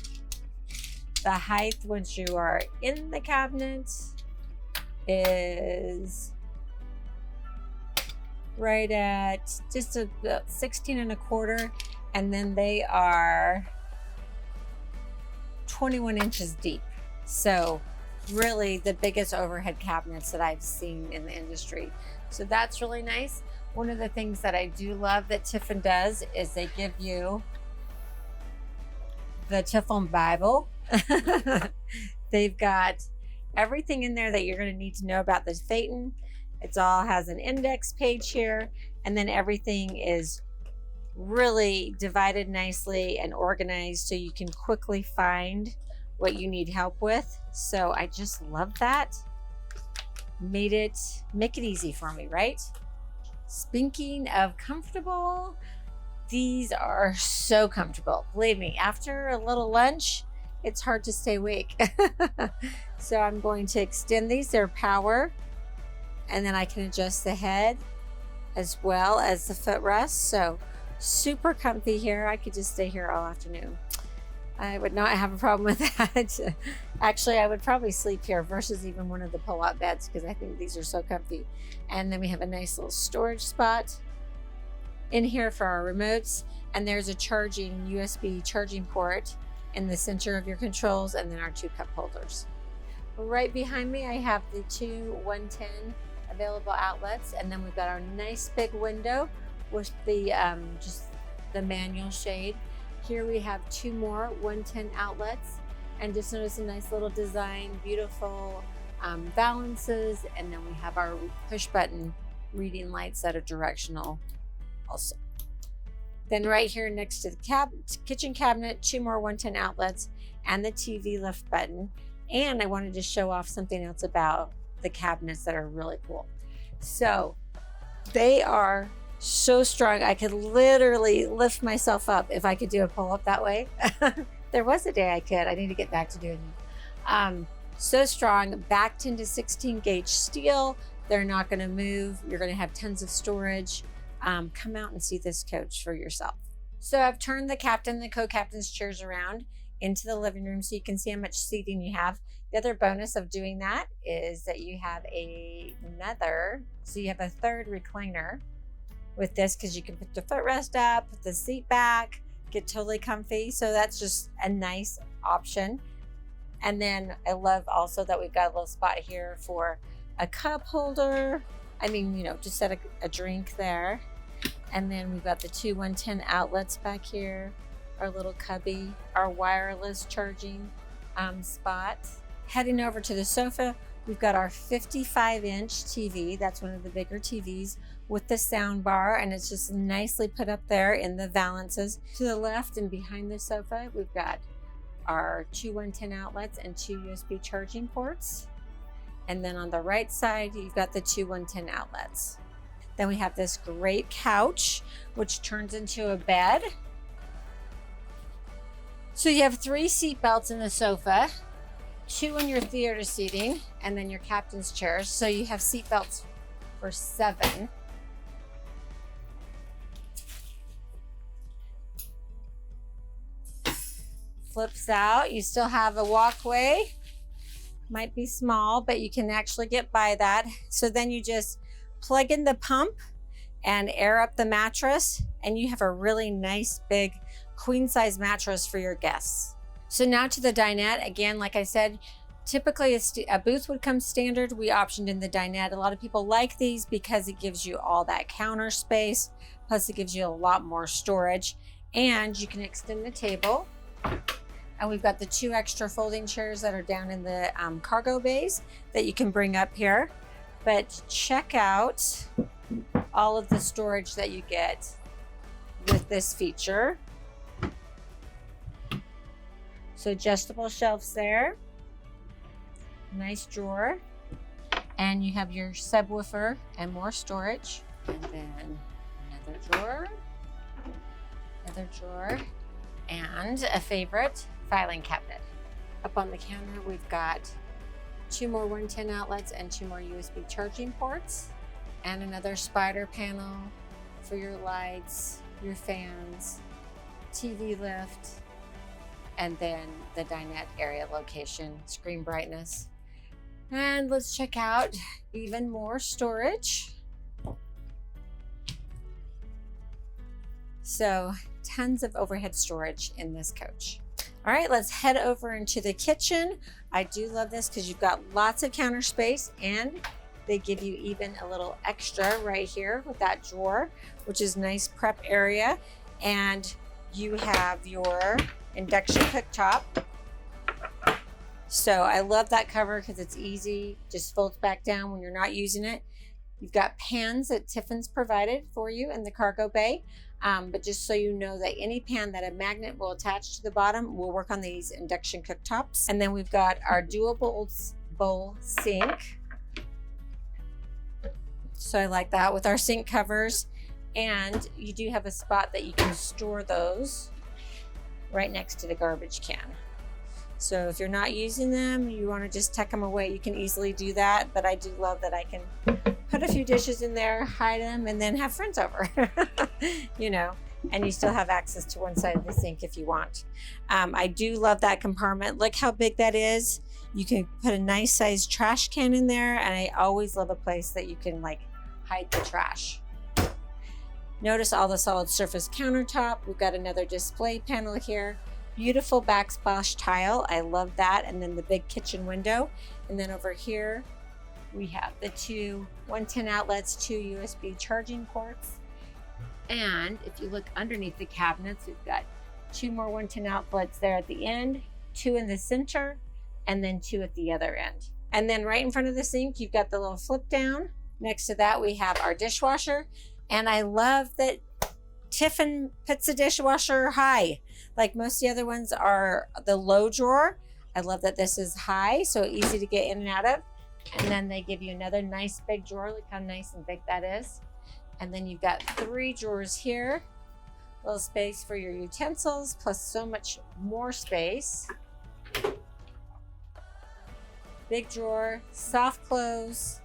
S1: The height once you are in the cabinet is right at just about 16.25, and then they are 21 inches deep. So really the biggest overhead cabinets that I've seen in the industry. So that's really nice. One of the things that I do love that Tiffin does is they give you the Tiffin Bible. They've got everything in there that you're going to need to know about the Phaeton. It all has an index page here, and then everything is really divided nicely and organized so you can quickly find what you need help with. So I just love that. Make it easy for me, right? Speaking of comfortable, these are so comfortable. Believe me, after a little lunch, it's hard to stay awake. So I'm going to extend these. They're power, and then I can adjust the head as well as the footrest. So super comfy here. I could just stay here all afternoon. I would not have a problem with that. Actually, I would probably sleep here versus even one of the pull-out beds, because I think these are so comfy. And then we have a nice little storage spot in here for our remotes. And there's a USB charging port in the center of your controls, and then our 2 cup holders. Right behind me, I have the 2 110 available outlets, and then we've got our nice big window with the just the manual shade. Here we have 2 more 110 outlets, and just notice a nice little design, beautiful balances, and then we have our push button reading lights that are directional also. Then right here next to the kitchen cabinet, 2 more 110 outlets and the TV lift button. And I wanted to show off something else about the cabinets that are really cool. So they are so strong. I could literally lift myself up if I could do a pull-up that way. There was a day I could. I need to get back to doing it. So strong, backed into 16 gauge steel. They're not going to move. You're going to have tons of storage. Come out and see this coach for yourself. So I've turned the captain, the co-captain's chairs around into the living room so you can see how much seating you have. The other bonus of doing that is that you have so you have a third recliner with this, because you can put the footrest up, put the seat back, get totally comfy. So that's just a nice option. And then I love also that we've got a little spot here for a cup holder. I mean, you know, just set a drink there. And then we've got the 2 110 outlets back here, our little cubby, our wireless charging spot. Heading over to the sofa, we've got our 55-inch TV. That's one of the bigger TVs with the sound bar, and it's just nicely put up there in the valances. To the left and behind the sofa, we've got our 2 110 outlets and 2 USB charging ports. And then on the right side, you've got the 2 110 outlets. Then we have this great couch, which turns into a bed. So you have 3 seat belts in the sofa, 2 in your theater seating, and then your captain's chairs. So you have seat belts for 7. Flips out. You still have a walkway Might be small, but you can actually get by that. So then you just plug in the pump and air up the mattress, and you have a really nice big queen size mattress for your guests. So now to the dinette. Again, like I said, typically a booth would come standard. We optioned in the dinette. A lot of people like these because it gives you all that counter space, plus it gives you a lot more storage, and you can extend the table. And we've got the 2 extra folding chairs that are down in the cargo bays that you can bring up here. But check out all of the storage that you get with this feature. So adjustable shelves there, nice drawer, and you have your subwoofer and more storage, and then another drawer, and a favorite, filing cabinet. Up on the counter, we've got 2 more 110 outlets and 2 more USB charging ports, and another spider panel for your lights, your fans, TV lift, and then the dinette area location, screen brightness. And let's check out even more storage. So tons of overhead storage in this coach. All right, let's head over into the kitchen. I do love this because you've got lots of counter space, and they give you even a little extra right here with that drawer, which is nice prep area. And you have your induction cooktop. So I love that cover because it's easy, just folds back down when you're not using it. You've got pans that Tiffin's provided for you in the cargo bay. But just so you know that any pan that a magnet will attach to the bottom will work on these induction cooktops. And then we've got our dual bowl sink. So I like that with our sink covers. And you do have a spot that you can store those right next to the garbage can. So if you're not using them, you want to just tuck them away, you can easily do that. But I do love that I can put a few dishes in there, hide them, and then have friends over, you know, and you still have access to one side of the sink if you want. I do love that compartment. Look how big that is. You can put a nice sized trash can in there, and I always love a place that you can like hide the trash. Notice all the solid surface countertop. We've got another display panel here. Beautiful backsplash tile. I love that. And then the big kitchen window. And then over here, we have the 2 110 outlets, 2 USB charging ports. And if you look underneath the cabinets, we've got 2 more 110 outlets there at the end, 2 in the center, and then 2 at the other end. And then right in front of the sink, you've got the little flip down. Next to that, we have our dishwasher. And I love that Tiffin puts the dishwasher high. Like most of the other ones are the low drawer. I love that this is high, so easy to get in and out of. And then they give you another nice big drawer. Look how nice and big that is. And then you've got 3 drawers here. A little space for your utensils, plus so much more space. Big drawer, soft close.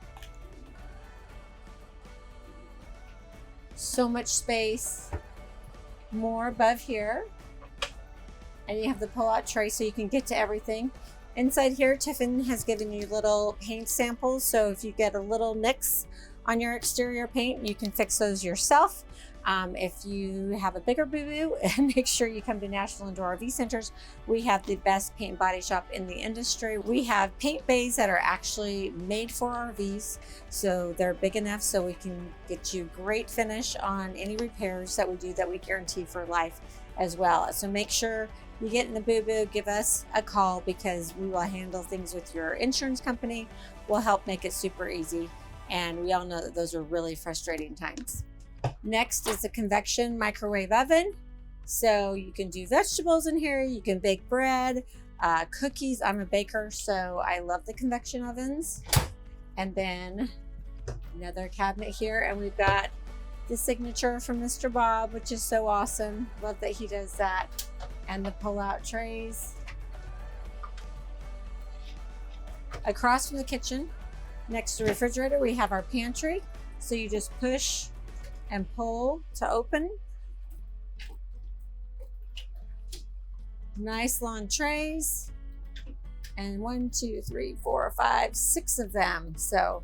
S1: So much space. More above here. And you have the pull-out tray so you can get to everything. Inside here, Tiffin has given you little paint samples. So if you get a little nicks on your exterior paint, you can fix those yourself. If you have a bigger boo-boo, make sure you come to National Indoor RV Centers. We have the best paint and body shop in the industry. We have paint bays that are actually made for RVs. So they're big enough so we can get you great finish on any repairs that we do that we guarantee for life as well. So make sure you get in the boo-boo, give us a call because we will handle things with your insurance company. We'll help make it super easy. And we all know that those are really frustrating times. Next is the convection microwave oven. So you can do vegetables in here. You can bake bread, cookies. I'm a baker, so I love the convection ovens. And then another cabinet here. And we've got the signature from Mr. Bob, which is so awesome. Love that he does that. And the pull-out trays. Across from the kitchen, next to the refrigerator, we have our pantry. So you just push and pull to open. Nice long trays. And 1, 2, 3, 4, 5, 6 of them. So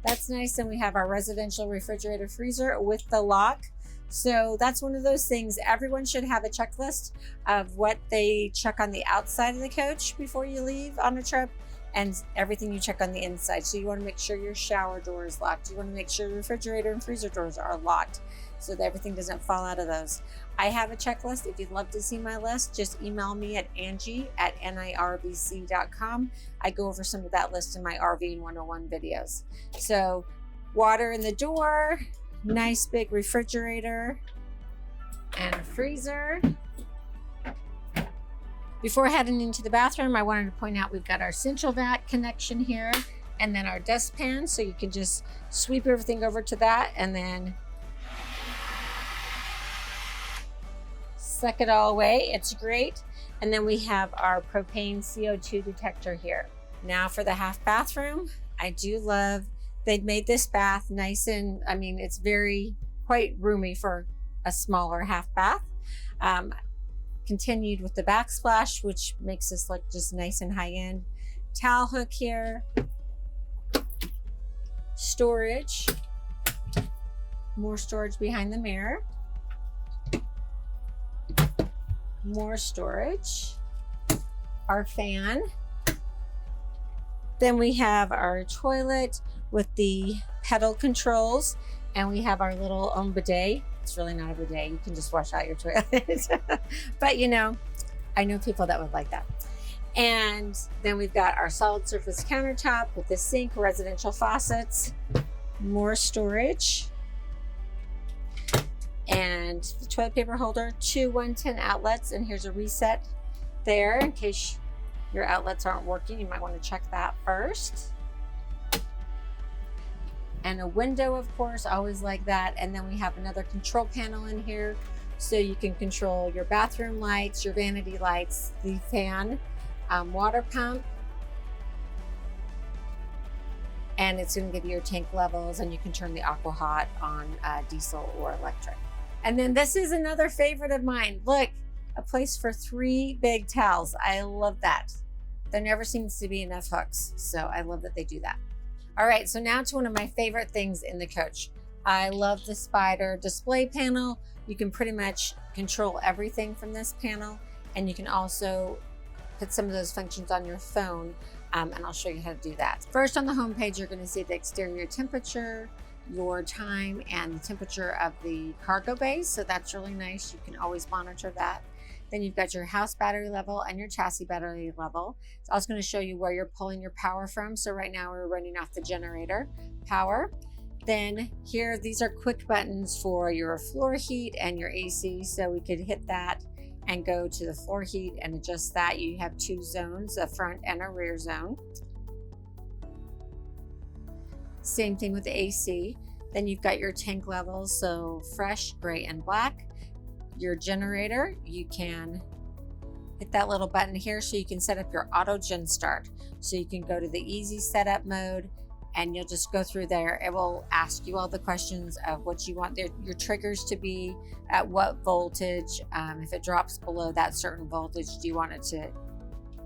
S1: that's nice. And we have our residential refrigerator freezer with the lock. So that's one of those things. Everyone should have a checklist of what they check on the outside of the coach before you leave on a trip, and everything you check on the inside. So you want to make sure your shower door is locked. You want to make sure your refrigerator and freezer doors are locked so that everything doesn't fall out of those. I have a checklist. If you'd love to see my list, just email me at Angie@NIRVC.com. I go over some of that list in my RVing 101 videos. So water in the door, nice big refrigerator and freezer. Before heading into the bathroom, I wanted to point out we've got our central vac connection here and then our dustpan. So you can just sweep everything over to that and then suck it all away. It's great. And then we have our propane CO2 detector here. Now for the half bathroom, I do love, they've made this bath nice and, I mean, it's quite roomy for a smaller half bath. Continued with the backsplash, which makes this look just nice and high end. Towel hook here. Storage. More storage behind the mirror. More storage. Our fan. Then we have our toilet with the pedal controls, and we have our little own bidet. It's really not a bidet. You can just wash out your toilet. But you know, I know people that would like that. And then we've got our solid surface countertop with the sink, residential faucets, more storage, and the toilet paper holder, 2 110 outlets. And here's a reset there in case your outlets aren't working. You might want to check that first. And a window, of course, always like that. And then we have another control panel in here. So you can control your bathroom lights, your vanity lights, the fan, water pump. And it's gonna give you your tank levels, and you can turn the aqua hot on diesel or electric. And then this is another favorite of mine. Look, a place for 3 big towels. I love that. There never seems to be enough hooks. So I love that they do that. All right, so now to one of my favorite things in the coach. I love the Spider display panel. You can pretty much control everything from this panel, and you can also put some of those functions on your phone, and I'll show you how to do that. First, on the home page, you're gonna see the exterior temperature, your time, and the temperature of the cargo bay, so that's really nice. You can always monitor that. Then you've got your house battery level and your chassis battery level. It's also going to show you where you're pulling your power from. So right now we're running off the generator power. Then here, these are quick buttons for your floor heat and your AC. So we could hit that and go to the floor heat and adjust that. You have 2 zones, a front and a rear zone. Same thing with the AC. Then you've got your tank levels, so fresh, gray, and black. Your generator, you can hit that little button here so you can set up your auto gen start. So you can go to the easy setup mode and you'll just go through there. It will ask you all the questions of what you want your triggers to be, at what voltage. If it drops below that certain voltage, do you want it to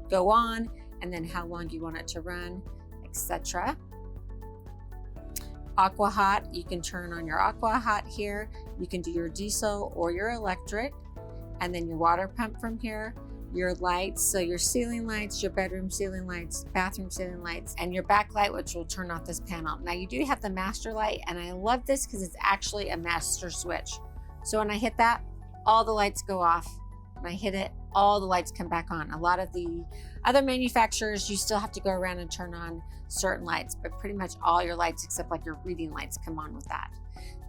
S1: go on, and then how long you want it to run, etc. Aqua hot, you can turn on your aqua hot here. You can do your diesel or your electric, and then your water pump from here. Your lights, so your ceiling lights, your bedroom ceiling lights, bathroom ceiling lights, and your backlight, which will turn off this panel. Now you do have the master light, and I love this because it's actually a master switch. So when I hit that, all the lights go off. When I hit it, all the lights come back on. A lot of the other manufacturers, you still have to go around and turn on certain lights, but pretty much all your lights except like your reading lights come on with that.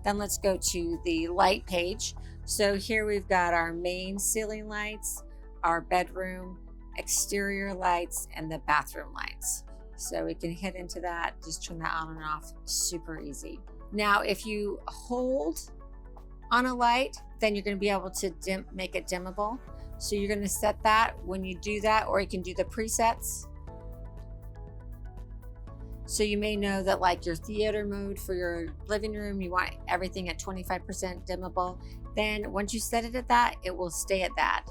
S1: Then let's go to the light page. So here we've got our main ceiling lights, our bedroom, exterior lights, and the bathroom lights. So we can hit into that, just turn that on and off, super easy. Now, if you hold on a light, then you're gonna be able to make it dimmable. So you're gonna set that when you do that, or you can do the presets. So you may know that like your theater mode for your living room, you want everything at 25% dimmable. Then once you set it at that, it will stay at that.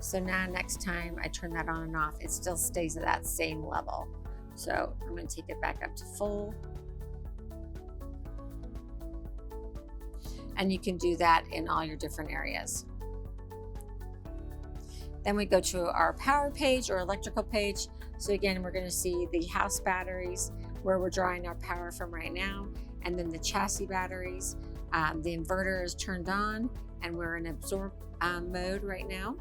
S1: So now next time I turn that on and off, it still stays at that same level. So I'm going to take it back up to full. And you can do that in all your different areas. Then we go to our power page or electrical page. So again, we're going to see the house batteries where we're drawing our power from right now, and then the chassis batteries. The inverter is turned on and we're in absorb mode right now.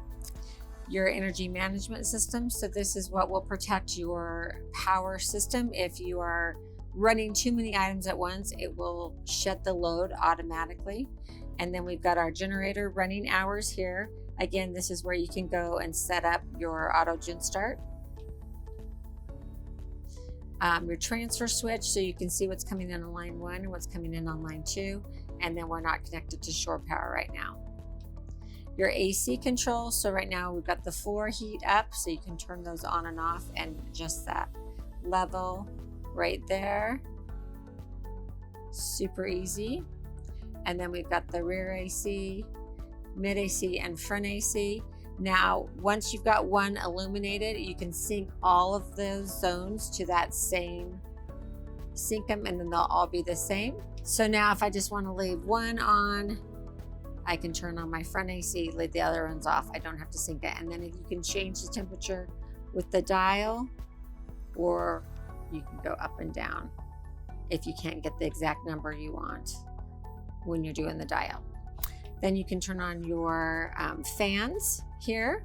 S1: Your energy management system. So this is what will protect your power system. If you are running too many items at once, it will shut the load automatically. And then we've got our generator running hours here. Again, this is where you can go and set up your auto gen start. Your transfer switch, so you can see what's coming in on line 1 and what's coming in on line 2. And then we're not connected to shore power right now. Your AC control, so right now we've got the floor heat up, so you can turn those on and off and adjust that level right there. Super easy. And then we've got the rear AC, mid AC, and front AC. Now, once you've got one illuminated, you can sync all of those zones to that same, sync them, and then they'll all be the same. So now if I just want to leave one on, I can turn on my front AC, leave the other ones off. I don't have to sync it. And then you can change the temperature with the dial, or you can go up and down if you can't get the exact number you want when you're doing the dial. Then you can turn on your fans here,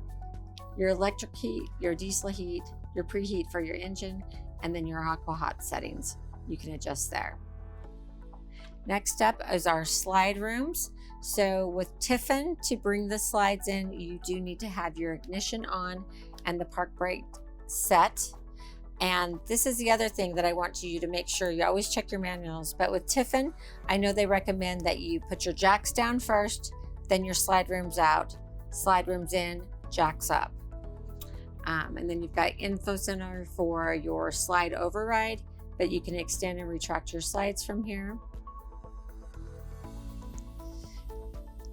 S1: your electric heat, your diesel heat, your preheat for your engine, and then your aqua hot settings. You can adjust there. Next up is our slide rooms. So with Tiffin, to bring the slides in, you do need to have your ignition on and the park brake set. And this is the other thing that I want you to make sure you always check your manuals. But with Tiffin, I know they recommend that you put your jacks down first, then your slide rooms out, slide rooms in, jacks up. And then you've got info center for your slide override, but you can extend and retract your slides from here.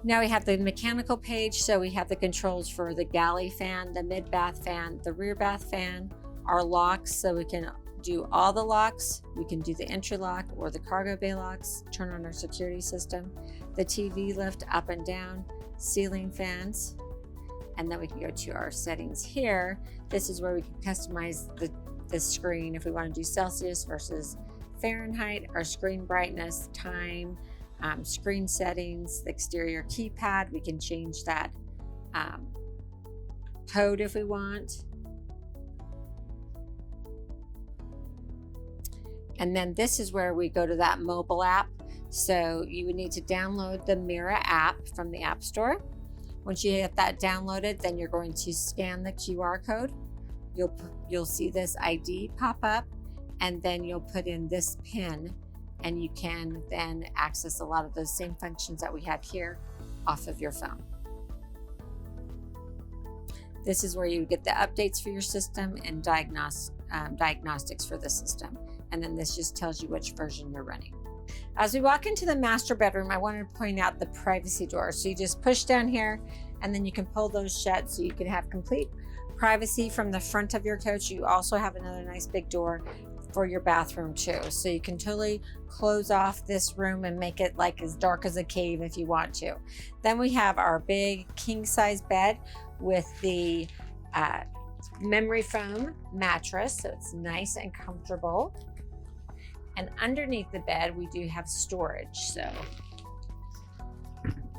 S1: Now we have the mechanical page. So we have the controls for the galley fan, the mid bath fan, the rear bath fan, our locks. So we can do all the locks. We can do the entry lock or the cargo bay locks, turn on our security system, the TV lift up and down, ceiling fans. And then we can go to our settings here. This is where we can customize the screen if we want to do Celsius versus Fahrenheit, our screen brightness, time, screen settings, the exterior keypad. We can change that code if we want. And then this is where we go to that mobile app. So you would need to download the Mira app from the App Store. Once you have that downloaded, then you're going to scan the QR code. You'll see this ID pop up, and then you'll put in this PIN, and you can then access a lot of those same functions that we have here off of your phone. This is where you get the updates for your system and diagnostics for the system. And then this just tells you which version you're running. As we walk into the master bedroom, I wanted to point out the privacy door. So you just push down here and then you can pull those shut so you can have complete privacy from the front of your coach. You also have another nice big door for your bathroom too. So you can totally close off this room and make it like as dark as a cave if you want to. Then we have our big king size bed with the memory foam mattress. So it's nice and comfortable. And underneath the bed, we do have storage. So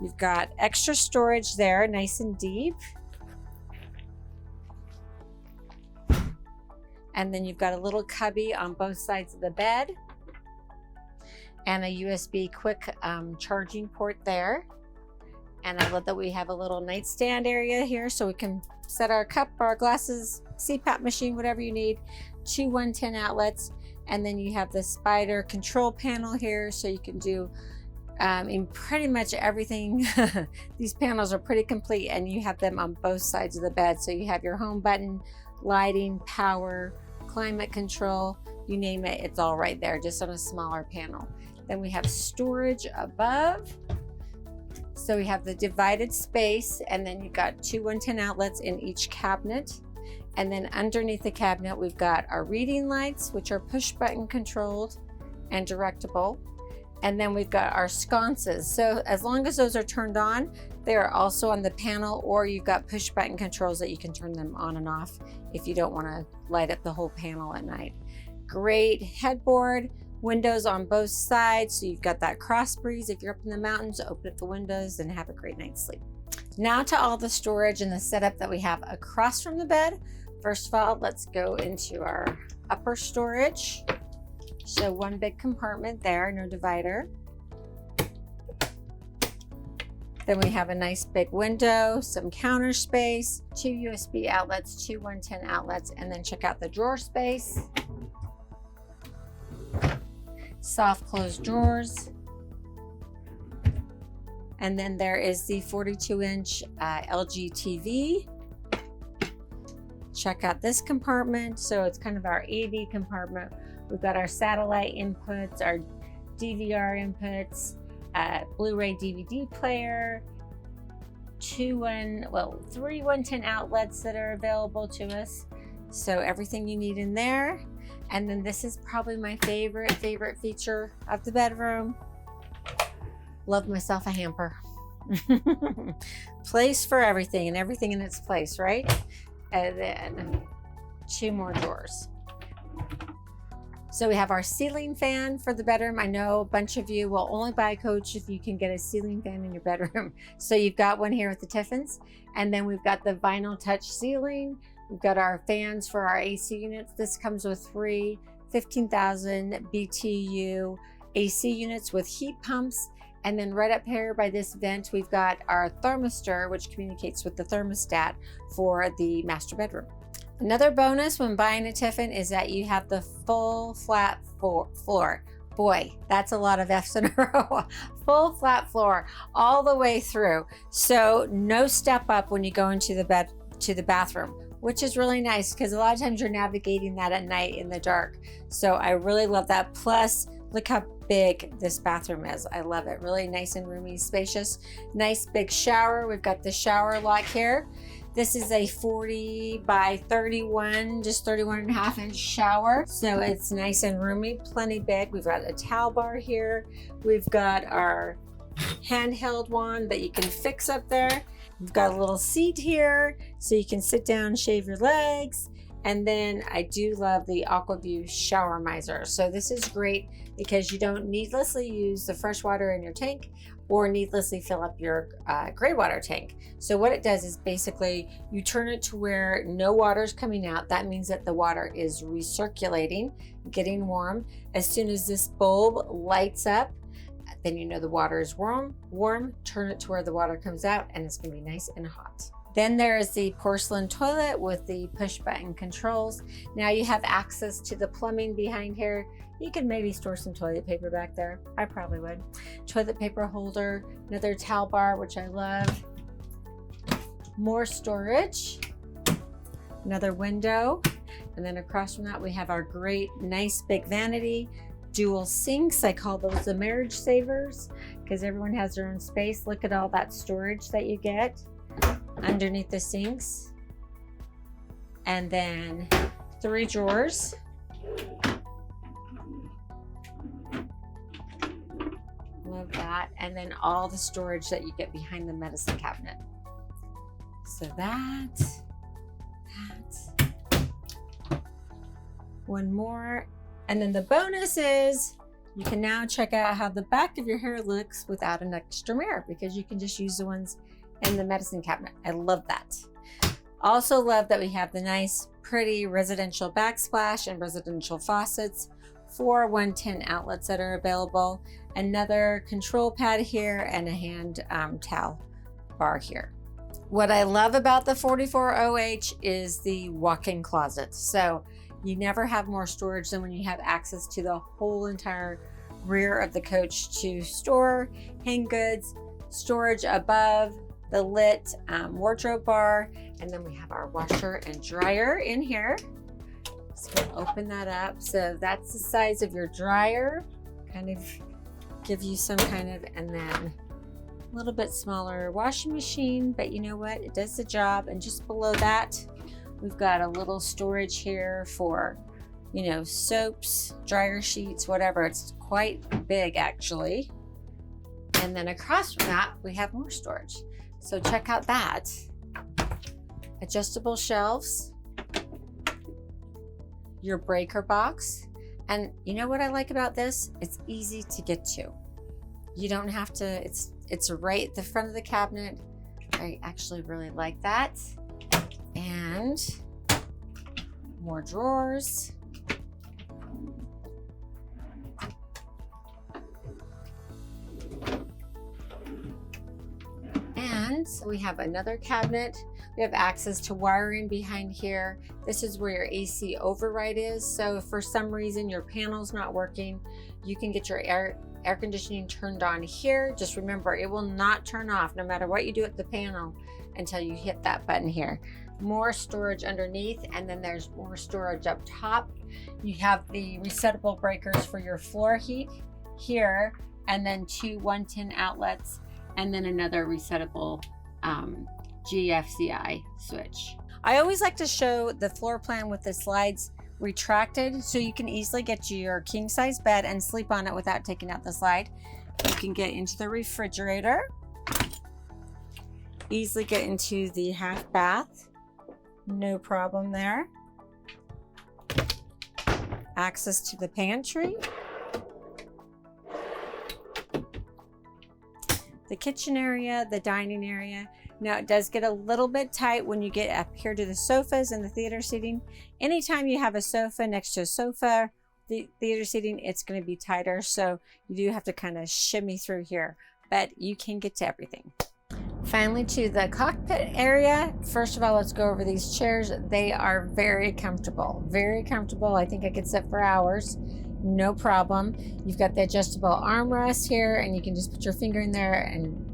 S1: you've got extra storage there, nice and deep. And then you've got a little cubby on both sides of the bed and a USB quick charging port there. And I love that we have a little nightstand area here so we can set our cup, our glasses, CPAP machine, whatever you need, 2 110 outlets. And then you have the spider control panel here so you can do in pretty much everything. These panels are pretty complete and you have them on both sides of the bed. So you have your home button, lighting, power, climate control, you name it, it's all right there, just on a smaller panel. Then we have storage above. So we have the divided space, and then you've got two 110 outlets in each cabinet. And then underneath the cabinet, we've got our reading lights, which are push button controlled and directable. And then we've got our sconces. So as long as those are turned on, they are also on the panel, or you've got push button controls that you can turn them on and off if you don't want to light up the whole panel at night. Great headboard, windows on both sides. So you've got that cross breeze. If you're up in the mountains, open up the windows and have a great night's sleep. Now to all the storage and the setup that we have across from the bed. First of all, let's go into our upper storage. So one big compartment there, no divider. Then we have a nice big window, some counter space, two USB outlets, two 110 outlets, and then check out the drawer space. Soft closed drawers. And then there is the 42-inch LG TV. Check out this compartment. So it's kind of our AV compartment. We've got our satellite inputs, our DVR inputs, Blu-ray DVD player, three 110 outlets that are available to us. So everything you need in there. And then this is probably my favorite feature of the bedroom. Love myself a hamper. Place for everything, and everything in its place, right? And then two more drawers. So we have our ceiling fan for the bedroom. I know a bunch of you will only buy a coach if you can get a ceiling fan in your bedroom. So you've got one here with the Tiffins. And then we've got the vinyl touch ceiling. We've got our fans for our AC units. This comes with three 15,000 BTU AC units with heat pumps. And then right up here by this vent, we've got our thermistor, which communicates with the thermostat for the master bedroom. Another bonus when buying a Tiffin is that you have the full flat floor. Boy, that's a lot of F's in a row. Full flat floor all the way through. So no step up when you go into the bed to the bathroom, which is really nice because a lot of times you're navigating that at night in the dark. So I really love that. Plus, look how big this bathroom is. I love it. Really nice and roomy, spacious. Nice big shower. We've got the shower lock here. This is a 40 by 31, just 31.5-inch shower. So it's nice and roomy, plenty big. We've got a towel bar here. We've got our handheld one that you can fix up there. We've got a little seat here so you can sit down and shave your legs. And then I do love the AquaView shower miser. So this is great because you don't needlessly use the fresh water in your tank or needlessly fill up your gray water tank. So what it does is basically you turn it to where no water is coming out. That means that the water is recirculating, getting warm. As soon as this bulb lights up, then you know the water is warm, turn it to where the water comes out and it's gonna be nice and hot. Then there is the porcelain toilet with the push button controls. Now you have access to the plumbing behind here. You could maybe store some toilet paper back there. I probably would. Toilet paper holder, another towel bar, which I love. More storage, another window. And then across from that, we have our great, nice big vanity. Dual sinks, I call those the marriage savers because everyone has their own space. Look at all that storage that you get underneath the sinks. And then 3 drawers. Love that. And then all the storage that you get behind the medicine cabinet. So that. One more. And then the bonus is you can now check out how the back of your hair looks without an extra mirror because you can just use the ones in the medicine cabinet. I love that. Also love that we have the nice, pretty residential backsplash and residential faucets, 4 110 outlets that are available, another control pad here, and a hand towel bar here. What I love about the 44OH is the walk-in closet. So you never have more storage than when you have access to the whole entire rear of the coach to store, hang goods, storage above the lit wardrobe bar, and then we have our washer and dryer in here. So we'll open that up. So that's the size of your dryer, kind of give you some kind of, and then A little bit smaller washing machine, but you know what? It does the job. And just below that, we've got a little storage here for, you know, soaps, dryer sheets, whatever. It's quite big actually. And then across from that, we have more storage. So check out that. Adjustable shelves, your breaker box. And you know what I like about this? It's easy to get to. You don't have to, it's right at the front of the cabinet. I actually really like that. And more drawers. And we have another cabinet. We have access to wiring behind here. This is where your AC override is. So if for some reason your panel's not working, you can get your air conditioning turned on here. Just remember, it will not turn off no matter what you do at the panel until you hit that button here. More storage underneath, and then there's more storage up top. You have the resettable breakers for your floor heat here, and then two 110 outlets, and then another resettable GFCI switch. I always like to show the floor plan with the slides retracted so you can easily get to your king size bed and sleep on it without taking out the slide. You can get into the refrigerator, easily get into the half bath, no problem there. Access to the pantry, the kitchen area, the dining area. Now it does get a little bit tight when you get up here to the sofas and the theater seating. Anytime you have a sofa next to a sofa, the theater seating, it's going to be tighter. So you do have to kind of shimmy through here, but you can get to everything. Finally, to the cockpit area. First of all, let's go over these chairs. They are very comfortable, very comfortable. I think I could sit for hours. No problem. You've got the adjustable armrest here, and you can just put your finger in there and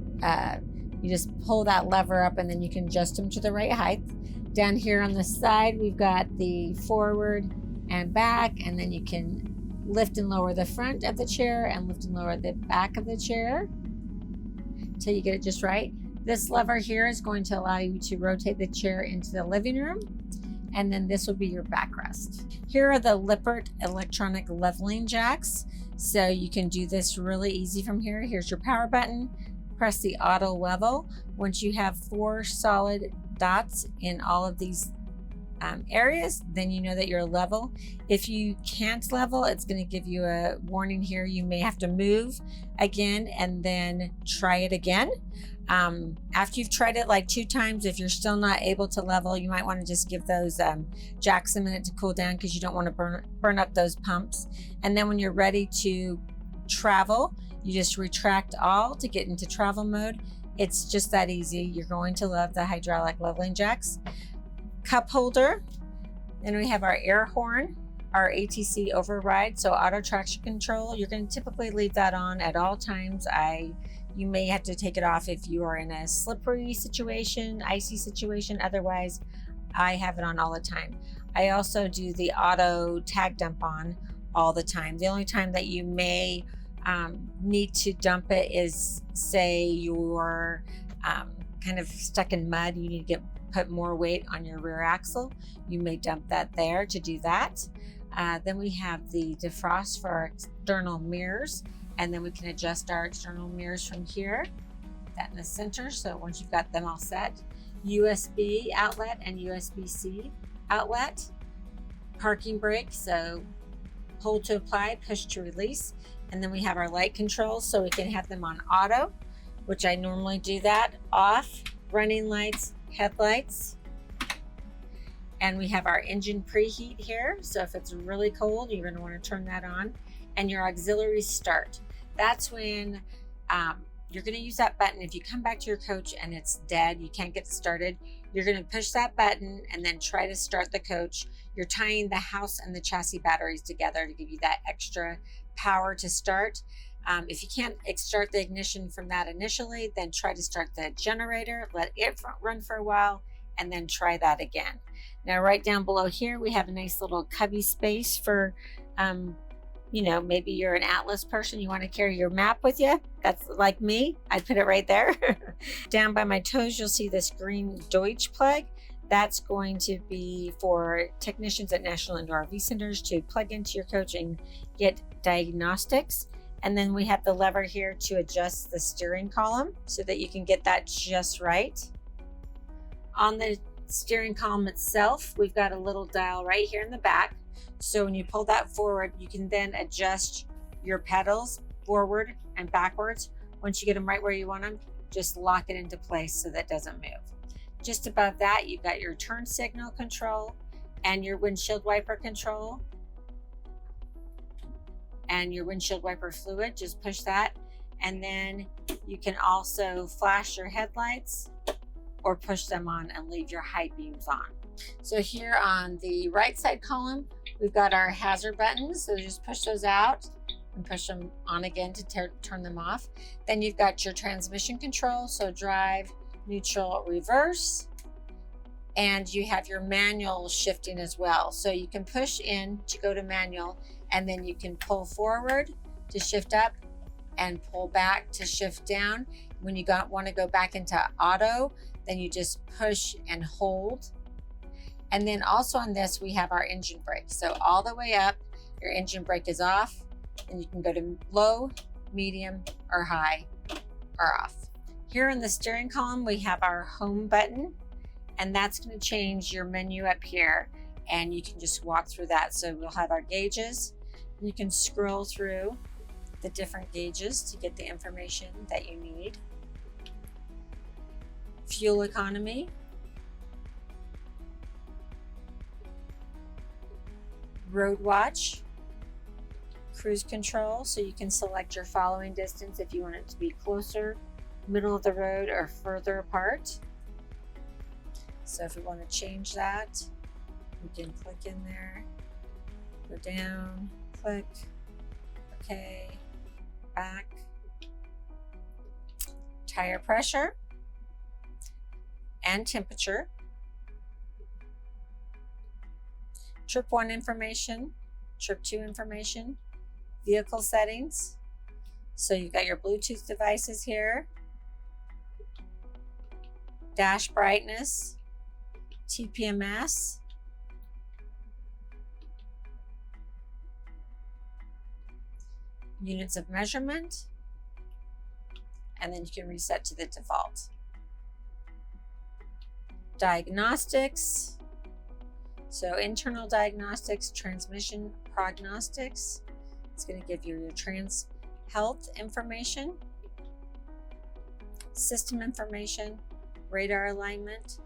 S1: you just pull that lever up, and then you can adjust them to the right height. Down here on the side, we've got the forward and back, and then you can lift and lower the front of the chair and lift and lower the back of the chair until you get it just right. This lever here is going to allow you to rotate the chair into the living room, and then this will be your backrest. Here are the Lippert electronic leveling jacks. So you can do this really easy from here. Here's your power button. Press the auto level. Once you have 4 solid dots in all of these areas, then you know that you're level. If you can't level, it's going to give you a warning here. You may have to move again and then try it again. After you've tried it like 2 times, if you're still not able to level, you might want to just give those jacks a minute to cool down, because you don't want to burn up those pumps. And then when you're ready to travel, you just retract all to get into travel mode. It's just that easy. You're going to love the hydraulic leveling jacks. Cup holder. Then we have our air horn, our ATC override, so auto traction control. You're going to typically leave that on at all times. You may have to take it off if you are in a slippery situation, icy situation. Otherwise, I have it on all the time. I also do the auto tag dump on all the time. The only time that you may need to dump it is, say you're kind of stuck in mud, you need to put more weight on your rear axle. You may dump that there to do that. Then we have the defrost for our external mirrors, and then we can adjust our external mirrors from here. That in the center, so once you've got them all set. USB outlet and USB-C outlet. Parking brake, so hold to apply, push to release. And then we have our light controls, so we can have them on auto, which I normally do that, off, running lights, headlights. And we have our engine preheat here, so if it's really cold, you're going to want to turn that on. And your auxiliary start. That's when you're going to use that button. If you come back to your coach and it's dead, you can't get it started, you're going to push that button and then try to start the coach. You're tying the house and the chassis batteries together to give you that extra power to start. If you can't start the ignition from that initially, then try to start the generator, let it run for a while, and then try that again. Now right down below here, we have a nice little cubby space for You know, maybe you're an atlas person, you want to carry your map with you. That's like me. I'd put it right there. Down by my toes, you'll see this green Deutsch plug. That's going to be for technicians at National Indoor RV Centers to plug into your coach and get diagnostics. And then we have the lever here to adjust the steering column so that you can get that just right. On the steering column itself, we've got a little dial right here in the back. So when you pull that forward, you can then adjust your pedals forward and backwards. Once you get them right where you want them, just lock it into place so that it doesn't move. Just above that, you've got your turn signal control and your windshield wiper control and your windshield wiper fluid. Just push that. And then you can also flash your headlights or push them on and leave your high beams on. So here on the right side column, we've got our hazard buttons. So just push those out and push them on again to turn them off. Then you've got your transmission control. So drive, neutral, reverse. And you have your manual shifting as well. So you can push in to go to manual, and then you can pull forward to shift up and pull back to shift down. When you want to go back into auto, then you just push and hold. And then also on this, we have our engine brake. So all the way up, your engine brake is off, and you can go to low, medium, or high, or off. Here in the steering column, we have our home button, and that's going to change your menu up here, and you can just walk through that. So we'll have our gauges. You can scroll through the different gauges to get the information that you need. Fuel economy, road watch, cruise control, so you can select your following distance if you want it to be closer, middle of the road, or further apart. So if we want to change that, we can click in there, go down, click, okay, back. Tire pressure and temperature. Trip 1 information, trip 2 information, vehicle settings. So you've got your Bluetooth devices here, dash brightness, TPMS, units of measurement, and then you can reset to the default. Diagnostics, so internal diagnostics, transmission prognostics. It's going to give you your trans health information, system information, radar alignment,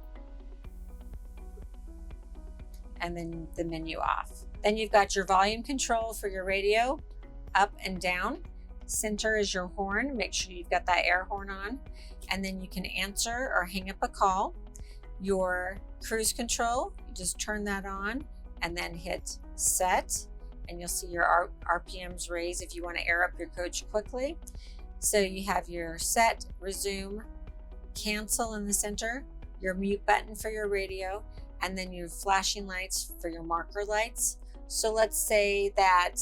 S1: and then the menu off. Then you've got your volume control for your radio, up and down. Center is your horn. Make sure you've got that air horn on. And then you can answer or hang up a call. Your cruise control, you just turn that on and then hit set, and you'll see your RPMs raise if you want to air up your coach quickly. So you have your set, resume, cancel in the center, your mute button for your radio, and then your flashing lights for your marker lights. So let's say that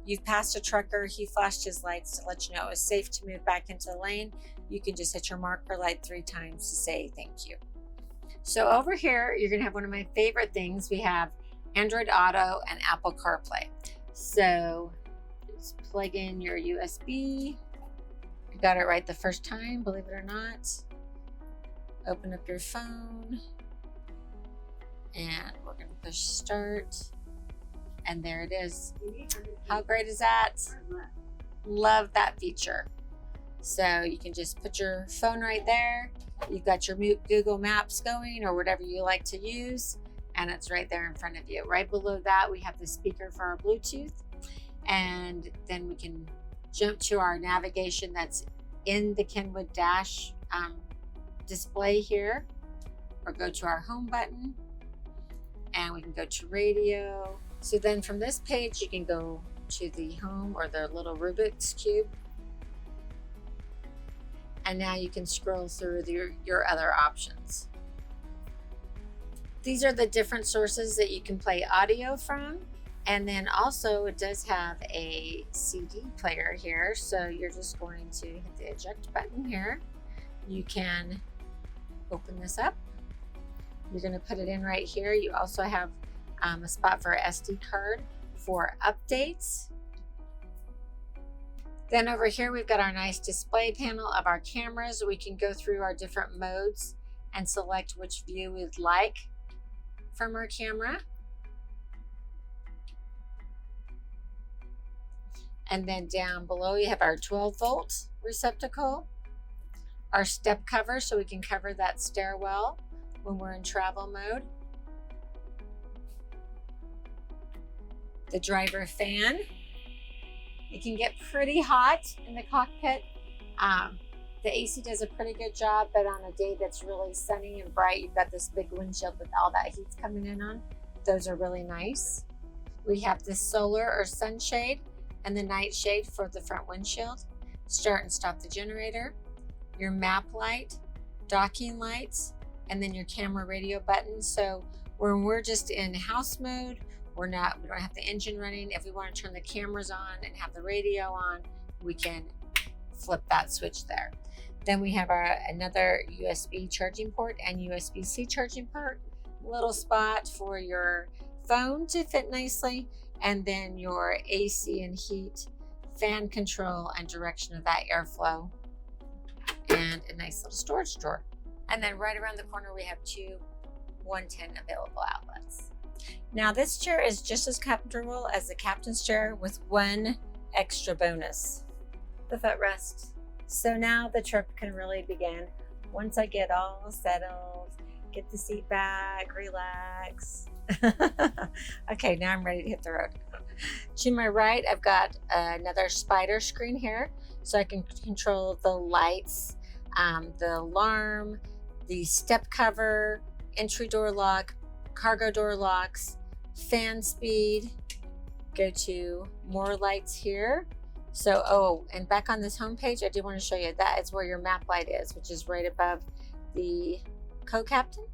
S1: you've passed a trucker, he flashed his lights to let you know it was safe to move back into the lane. You can just hit your marker light 3 times to say thank you. So over here, you're gonna have one of my favorite things. We have Android Auto and Apple CarPlay. So just plug in your USB. You got it right the first time, believe it or not. Open up your phone, and we're gonna push start. And there it is. How great is that? Love that feature. So you can just put your phone right there. You've got your Google Maps going or whatever you like to use, and it's right there in front of you. Right below that, we have the speaker for our Bluetooth, and then we can jump to our navigation that's in the Kenwood dash display here, or go to our home button, and we can go to radio. So then from this page, you can go to the home or the little Rubik's Cube. And now you can scroll through your other options. These are the different sources that you can play audio from. And then also it does have a CD player here. So you're just going to hit the eject button here. You can open this up. You're going to put it in right here. You also have a spot for an SD card for updates. Then over here, we've got our nice display panel of our cameras. We can go through our different modes and select which view we'd like from our camera. And then down below, you have our 12-volt receptacle, our step cover, so we can cover that stairwell when we're in travel mode. The driver fan. It can get pretty hot in the cockpit. The AC does a pretty good job, but on a day that's really sunny and bright, you've got this big windshield with all that heat's coming in on. Those are really nice. We have the solar or sunshade and the night shade for the front windshield. Start and stop the generator, your map light, docking lights, and then your camera radio button. So when we're just in house mode, we don't have the engine running. If we want to turn the cameras on and have the radio on, we can flip that switch there. Then we have another USB charging port and USB-C charging port, little spot for your phone to fit nicely, and then your AC and heat, fan control, and direction of that airflow, and a nice little storage drawer. And then right around the corner, we have two 110 available outlets. Now this chair is just as comfortable as the captain's chair with one extra bonus, the footrest. So now the trip can really begin. Once I get all settled, get the seat back, relax. Okay, now I'm ready to hit the road. To my right, I've got another spider screen here, so I can control the lights, the alarm, the step cover, entry door lock, cargo door locks, fan speed. Go to more lights here. So, and back on this home page, I do want to show you that is where your map light is, which is right above the co-captain.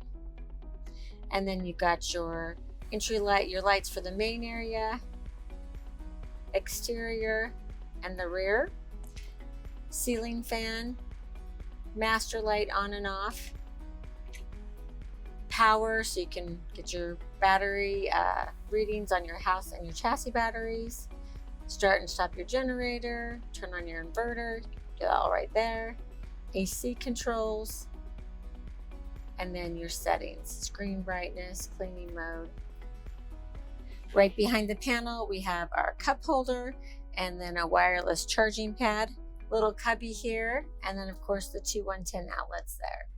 S1: And then you've got your entry light, your lights for the main area, exterior, and the rear, ceiling fan, master light on and off, power, so you can get your battery readings on your house and your chassis batteries, start and stop your generator, turn on your inverter, get it all right there, AC controls, and then your settings, screen brightness, cleaning mode. Right behind the panel, we have our cup holder and then a wireless charging pad, little cubby here, and then of course the two 110 outlets there.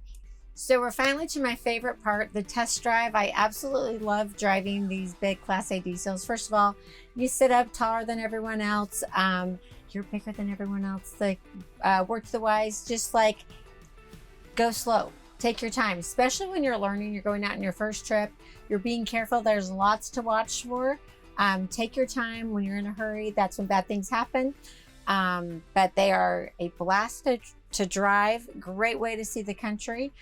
S1: So we're finally to my favorite part, the test drive. I absolutely love driving these big Class A diesels. First of all, you sit up taller than everyone else. You're bigger than everyone else. Like work the wise, just like go slow. Take your time, especially when you're learning, you're going out on your first trip, you're being careful. There's lots to watch for. Take your time. When you're in a hurry, that's when bad things happen. But they are a blast to drive. Great way to see the country.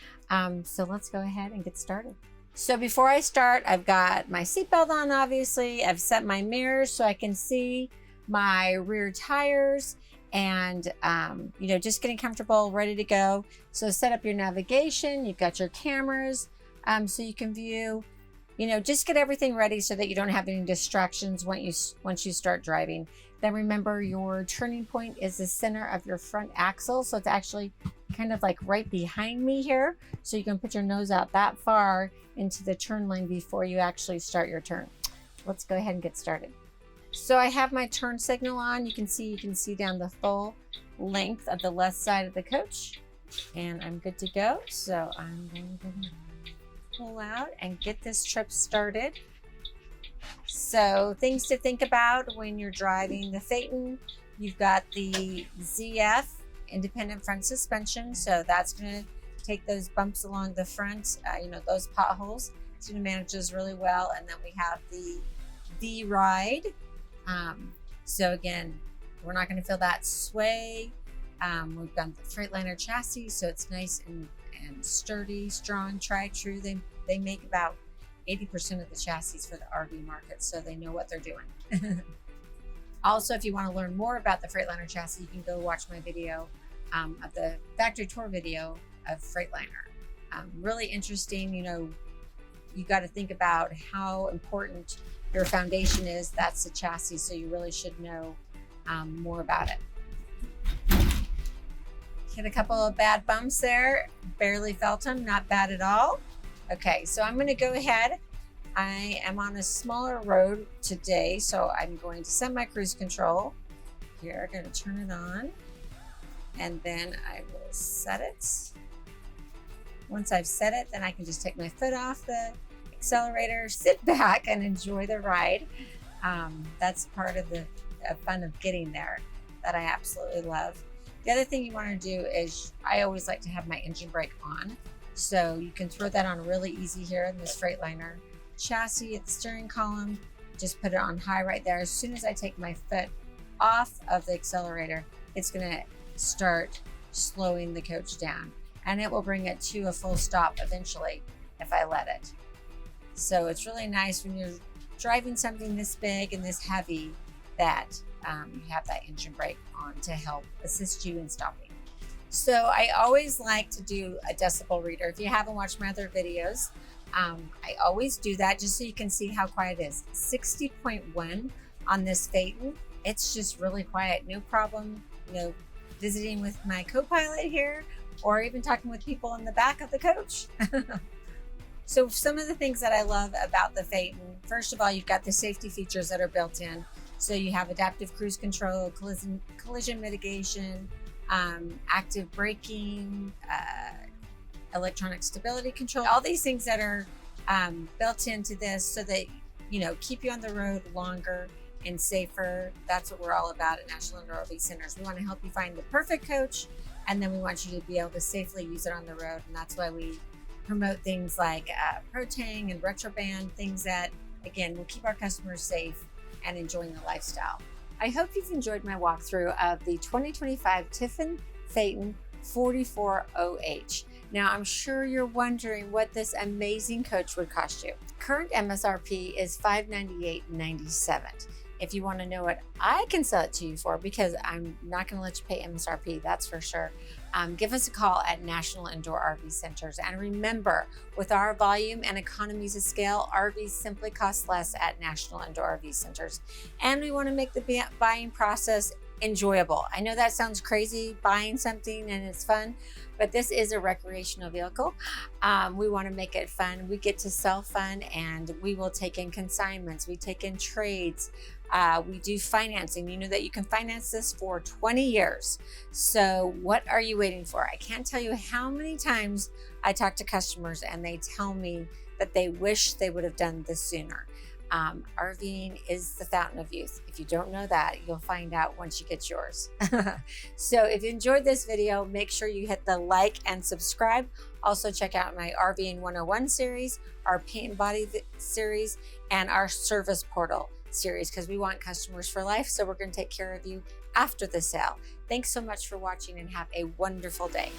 S1: So let's go ahead and get started. So before I start, I've got my seatbelt on, obviously. I've set my mirrors so I can see my rear tires and, just getting comfortable, ready to go. So set up your navigation. You've got your cameras so you can view, just get everything ready so that you don't have any distractions once you start driving. Then remember your turning point is the center of your front axle. So it's actually kind of like right behind me here. So you can put your nose out that far into the turn lane before you actually start your turn. Let's go ahead and get started. So I have my turn signal on. You can see down the full length of the left side of the coach, and I'm good to go. So I'm going to pull out and get this trip started. So things to think about when you're driving the Phaeton. You've got the ZF independent front suspension, so that's going to take those bumps along the front, those potholes. It's going to manage those really well. And then we have the V-Ride. So again, we're not going to feel that sway. We've got the Freightliner chassis, so it's nice and sturdy, strong, tried, true. They make about 80% of the chassis for the RV market, so they know what they're doing. Also, if you want to learn more about the Freightliner chassis, you can go watch my video of the factory tour video of Freightliner. Really interesting. You know, you got to think about how important your foundation is. That's the chassis, so you really should know more about it. Hit a couple of bad bumps there, barely felt them, not bad at all. Okay, so I'm gonna go ahead. I am on a smaller road today, so I'm going to set my cruise control. Here, I'm gonna turn it on, and then I will set it. Once I've set it, then I can just take my foot off the accelerator, sit back, and enjoy the ride. That's part of the fun of getting there that I absolutely love. The other thing you want to do is, I always like to have my engine brake on. So you can throw that on really easy here in this Freightliner chassis at the steering column. Just put it on high right there. As soon as I take my foot off of the accelerator, it's going to start slowing the coach down, and it will bring it to a full stop eventually if I let it. So it's really nice when you're driving something this big and this heavy that you have that engine brake on to help assist you in stopping. So I always like to do a decibel reader. If you haven't watched my other videos, I always do that just so you can see how quiet it is. 60.1 on this Phaeton. It's just really quiet, no problem, you know, visiting with my co-pilot here, or even talking with people in the back of the coach. So some of the things that I love about the Phaeton, first of all, you've got the safety features that are built in. So you have adaptive cruise control, collision mitigation, active braking, electronic stability control, all these things that are built into this so that, you know, keep you on the road longer and safer. That's what we're all about at National Indoor RV Centers. We want to help you find the perfect coach, and then we want you to be able to safely use it on the road. And that's why we promote things like ProTang and Retroband, things that, again, will keep our customers safe and enjoying the lifestyle. I hope you've enjoyed my walkthrough of the 2025 Tiffin Phaeton 44OH. Now, I'm sure you're wondering what this amazing coach would cost you. Current MSRP is $598.97. If you want to know what I can sell it to you for, because I'm not going to let you pay MSRP, that's for sure, give us a call at National Indoor RV Centers. And remember, with our volume and economies of scale, RVs simply cost less at National Indoor RV Centers. And we want to make the buying process enjoyable. I know that sounds crazy, buying something and it's fun, but this is a recreational vehicle. We want to make it fun. We get to sell fun, and we will take in consignments. We take in trades. We do financing. You know that you can finance this for 20 years. So what are you waiting for? I can't tell you how many times I talk to customers and they tell me that they wish they would have done this sooner. RVing is the fountain of youth. If you don't know that, you'll find out once you get yours. So if you enjoyed this video, make sure you hit the like and subscribe. Also check out my RVing 101 series, our paint and body series, and our service portal series, because we want customers for life. So we're going to take care of you after the sale. Thanks so much for watching, and have a wonderful day.